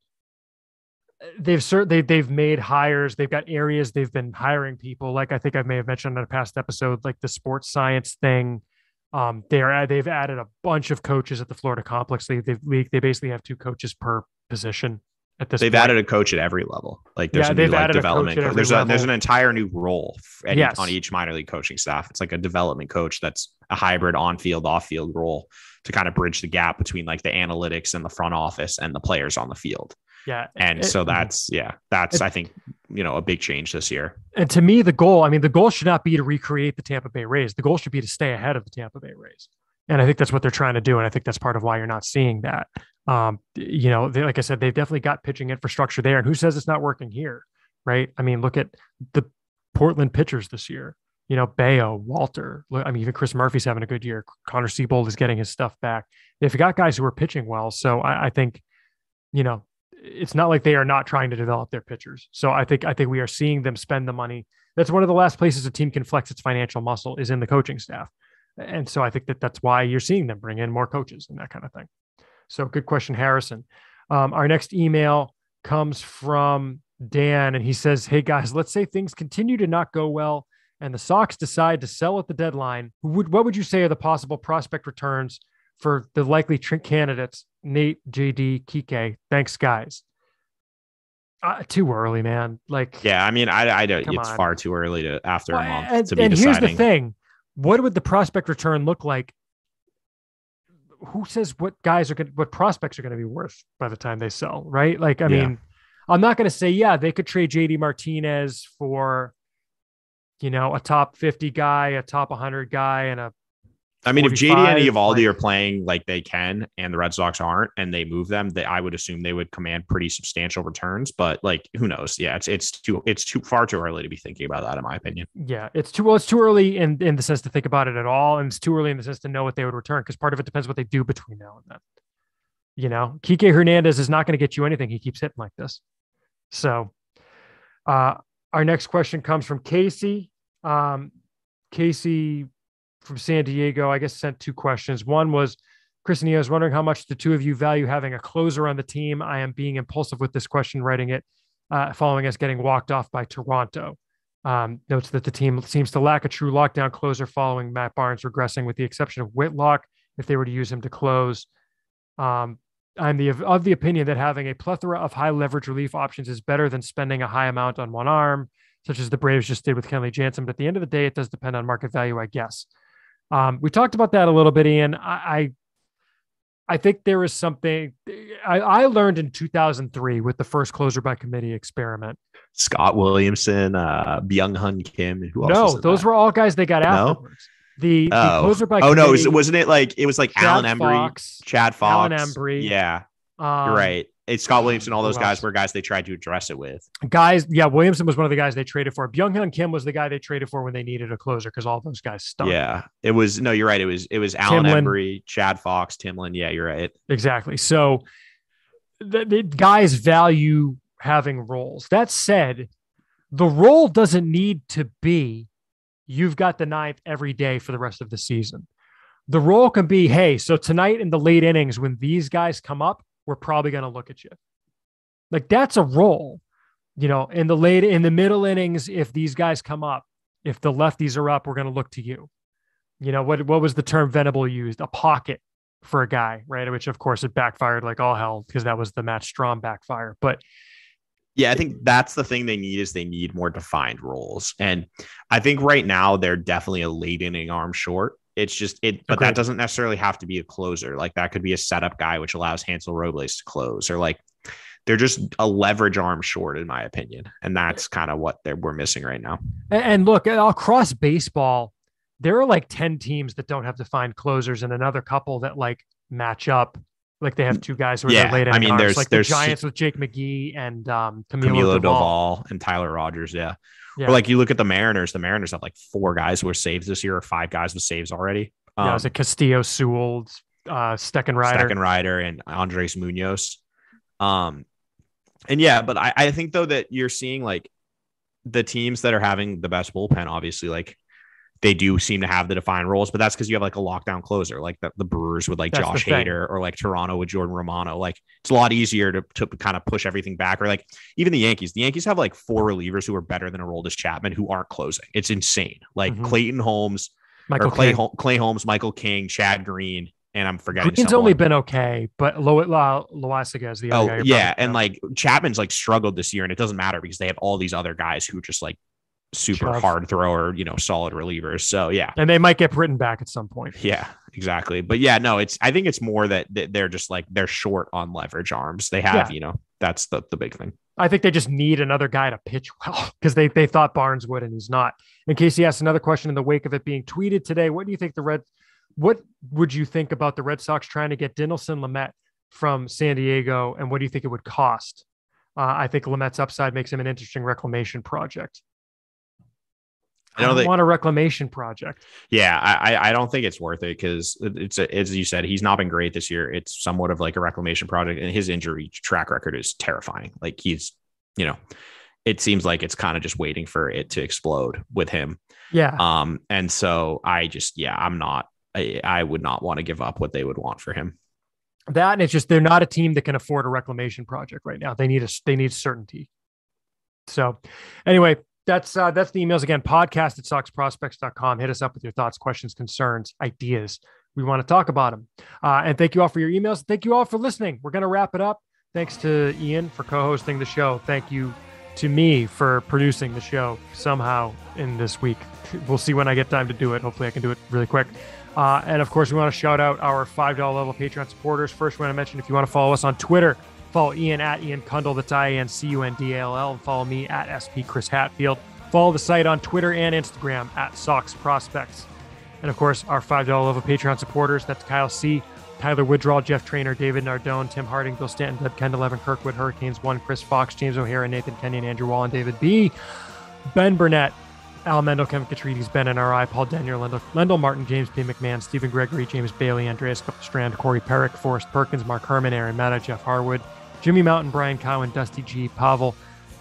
they've made hires. They've got areas they've been hiring people. Like I think I may have mentioned in a past episode, like the sports science thing. They've added a bunch of coaches at the Florida Complex. They basically have 2 coaches per position at this point. They've added a coach at every level. Like there's a new development. There's an entire new role on each minor league coaching staff. It's like a development coach that's a hybrid on-field, off-field role to kind of bridge the gap between like the analytics and the front office and the players on the field. Yeah. And so that's I think, a big change this year. And to me, the goal should not be to recreate the Tampa Bay Rays. The goal should be to stay ahead of the Tampa Bay Rays. And I think that's what they're trying to do. And I think that's part of why you're not seeing that. Like I said, they've definitely got pitching infrastructure there. And who says it's not working here? Right. I mean, look at the Portland pitchers this year, Baio, Walter. I mean, even Chris Murphy's having a good year. Connor Siebold is getting his stuff back. They've got guys who are pitching well. So I think, it's not like they are not trying to develop their pitchers. So I think we are seeing them spend the money. That's one of the last places a team can flex its financial muscle is in the coaching staff. And so I think that's why you're seeing them bring in more coaches and that kind of thing. So good question, Harrison. Our next email comes from Dan, and he says, hey guys, let's say things continue to not go well and the Sox decide to sell at the deadline. What would you say are the possible prospect returns for the likely candidates, Nate, JD, Kike? Thanks, guys. Too early, man. Yeah, I mean, I don't. It's far too early after a month to be and deciding. Here's the thing: what would the prospect return look like? Who says what prospects are going to be worth by the time they sell? Right? I mean, I'm not going to say they could trade JD Martinez for, a top 50 guy, a top 100 guy, and a. I mean, if JD and Eovaldi are playing like they can and the Red Sox aren't and they move them, I would assume they would command pretty substantial returns. But who knows? Yeah, it's far too early to be thinking about that, in my opinion. Yeah, it's too early in the sense to think about it at all. And it's too early in the sense to know what they would return, because part of it depends what they do between now and then. Kike Hernandez is not going to get you anything. He keeps hitting like this. So our next question comes from Casey. Casey from San Diego, I guess, sent 2 questions. One was, Chris and I was wondering how much the 2 of you value having a closer on the team. I am being impulsive with this question, writing it following us getting walked off by Toronto. Notes that the team seems to lack a true lockdown closer following Matt Barnes regressing, with the exception of Whitlock, if they were to use him to close. I'm of the opinion that having a plethora of high leverage relief options is better than spending a high amount on one arm, such as the Braves just did with Kenley Jansen. But at the end of the day, it does depend on market value, I guess. We talked about that a little bit, Ian. I think there is something I learned in 2003 with the first closer by committee experiment. Scott Williamson, Byung-Hun Kim. Who else? No, those were all guys they got afterwards. The closer by committee. No, wasn't it like it was like Alan Embry, Chad Fox, Alan Embry. Yeah, you're right. it's Scott Williamson, all those guys were guys they tried to address it with. Williamson was one of the guys they traded for. Byung-Hyun Kim was the guy they traded for when they needed a closer because all those guys stunk. Yeah, it was. No, you're right. It was Alan Embry, Chad Fox, Timlin. Yeah, you're right. Exactly. So the guys value having roles. That said, the role doesn't need to be you've got the ninth every day for the rest of the season. The role can be, hey, so tonight in the late innings when these guys come up, we're probably going to look at you. Like that's a role, in the middle innings. If these guys come up, if the lefties are up, we're going to look to you. What was the term Venable used? A pocket for a guy, right? Which of course it backfired like all hell because that was the Matt Strom backfire. But yeah, I think that's the thing they need more defined roles. And I think right now they're definitely a late inning arm short. It's just but that doesn't necessarily have to be a closer. Like that could be a setup guy, which allows Hansel Robles to close, or like they're just a leverage arm short, in my opinion. And that's kind of what we're missing right now. And look, across baseball, there are like 10 teams that don't have defined closers and another couple that like match up. Like they have two guys who are late in arms. There's like the Giants with Jake McGee and Camilo Doval and Tyler Rogers. Yeah. Or like you look at the Mariners have like 4 guys who are saves this year or 5 guys with saves already. It was Castillo, Sewell, Steckenrider, and Andres Munoz. And yeah, but I think though that you're seeing like the teams that are having the best bullpen, obviously, like they do seem to have the defined roles, but that's because you have like a lockdown closer, like the Brewers with like Josh Hader, or like Toronto with Jordan Romano. Like it's a lot easier to kind of push everything back. Or like even the Yankees have like 4 relievers who are better than Aroldis Chapman who aren't closing. It's insane. Like Clayton Holmes, Clay Holmes, Michael King, Chad Green, and I'm forgetting. Green's only been okay, but Loaisiga is the other guy. Yeah, and like Chapman's like struggled this year, and it doesn't matter because they have all these other guys who just like super hard thrower, solid relievers. So yeah. And they might get Britton back at some point. Yeah, exactly. But yeah, no, I think it's more that they're just like, they're short on leverage arms. They have, that's the big thing. I think they just need another guy to pitch well because they thought Barnes would, and he's not. In case he asked another question in the wake of it being tweeted today, what would you think about the Red Sox trying to get Dinelson Lamet from San Diego? And what do you think it would cost? I think Lamet's upside makes him an interesting reclamation project. I don't want a reclamation project. Yeah, I don't think it's worth it because it's as you said, he's not been great this year. It's somewhat of like a reclamation project, and his injury track record is terrifying. Like he's, it seems like it's kind of just waiting for it to explode with him. Yeah. And so I would not want to give up what they would want for him. That, and it's just they're not a team that can afford a reclamation project right now. They need certainty. So anyway, that's the emails again, podcast@soxprospects.com. Hit us up with your thoughts, questions, concerns, ideas. We want to talk about them. And thank you all for your emails. Thank you all for listening. We're going to wrap it up. Thanks to Ian for co-hosting the show. Thank you to me for producing the show somehow in this week. We'll see when I get time to do it. Hopefully I can do it really quick. And of course, we want to shout out our $5 level Patreon supporters. First, we want to mention, if you want to follow us on Twitter, follow Ian at Ian Cundall, that's IANCUNDALL, and follow me at SP Chris Hatfield. Follow the site on Twitter and Instagram at Sox Prospects. And of course, our $5 level Patreon supporters, that's Kyle C., Tyler Woodrow, Jeff Trainer, David Nardone, Tim Harding, Bill Stanton, Deb Kendall, Evan Kirkwood, Hurricanes 1, Chris Fox, James O'Hara, Nathan Kenyon, Andrew Wall, and David B., Ben Burnett, Al Mendel, Kevin Katrides, Ben NRI, Paul Daniel, Lendell Martin, James P. McMahon, Stephen Gregory, James Bailey, Andreas Strand, Corey Perrick, Forrest Perkins, Mark Herman, Aaron Mata, Jeff Harwood, Jimmy Mountain, Brian Cowan, Dusty G, Pavel,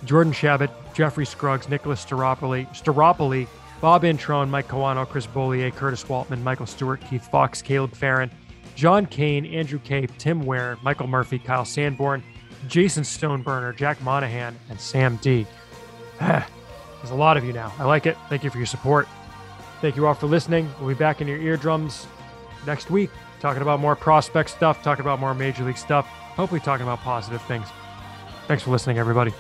Jordan Shabbat, Jeffrey Scruggs, Nicholas Staropoli, Bob Introne, Mike Kawano, Chris Bollier, Curtis Waltman, Michael Stewart, Keith Fox, Caleb Farron, John Kane, Andrew Cape, Tim Ware, Michael Murphy, Kyle Sanborn, Jason Stoneburner, Jack Monahan, and Sam D. There's a lot of you now. I like it. Thank you for your support. Thank you all for listening. We'll be back in your eardrums next week, talking about more prospect stuff, talking about more major league stuff, hopefully talking about positive things. Thanks for listening, everybody.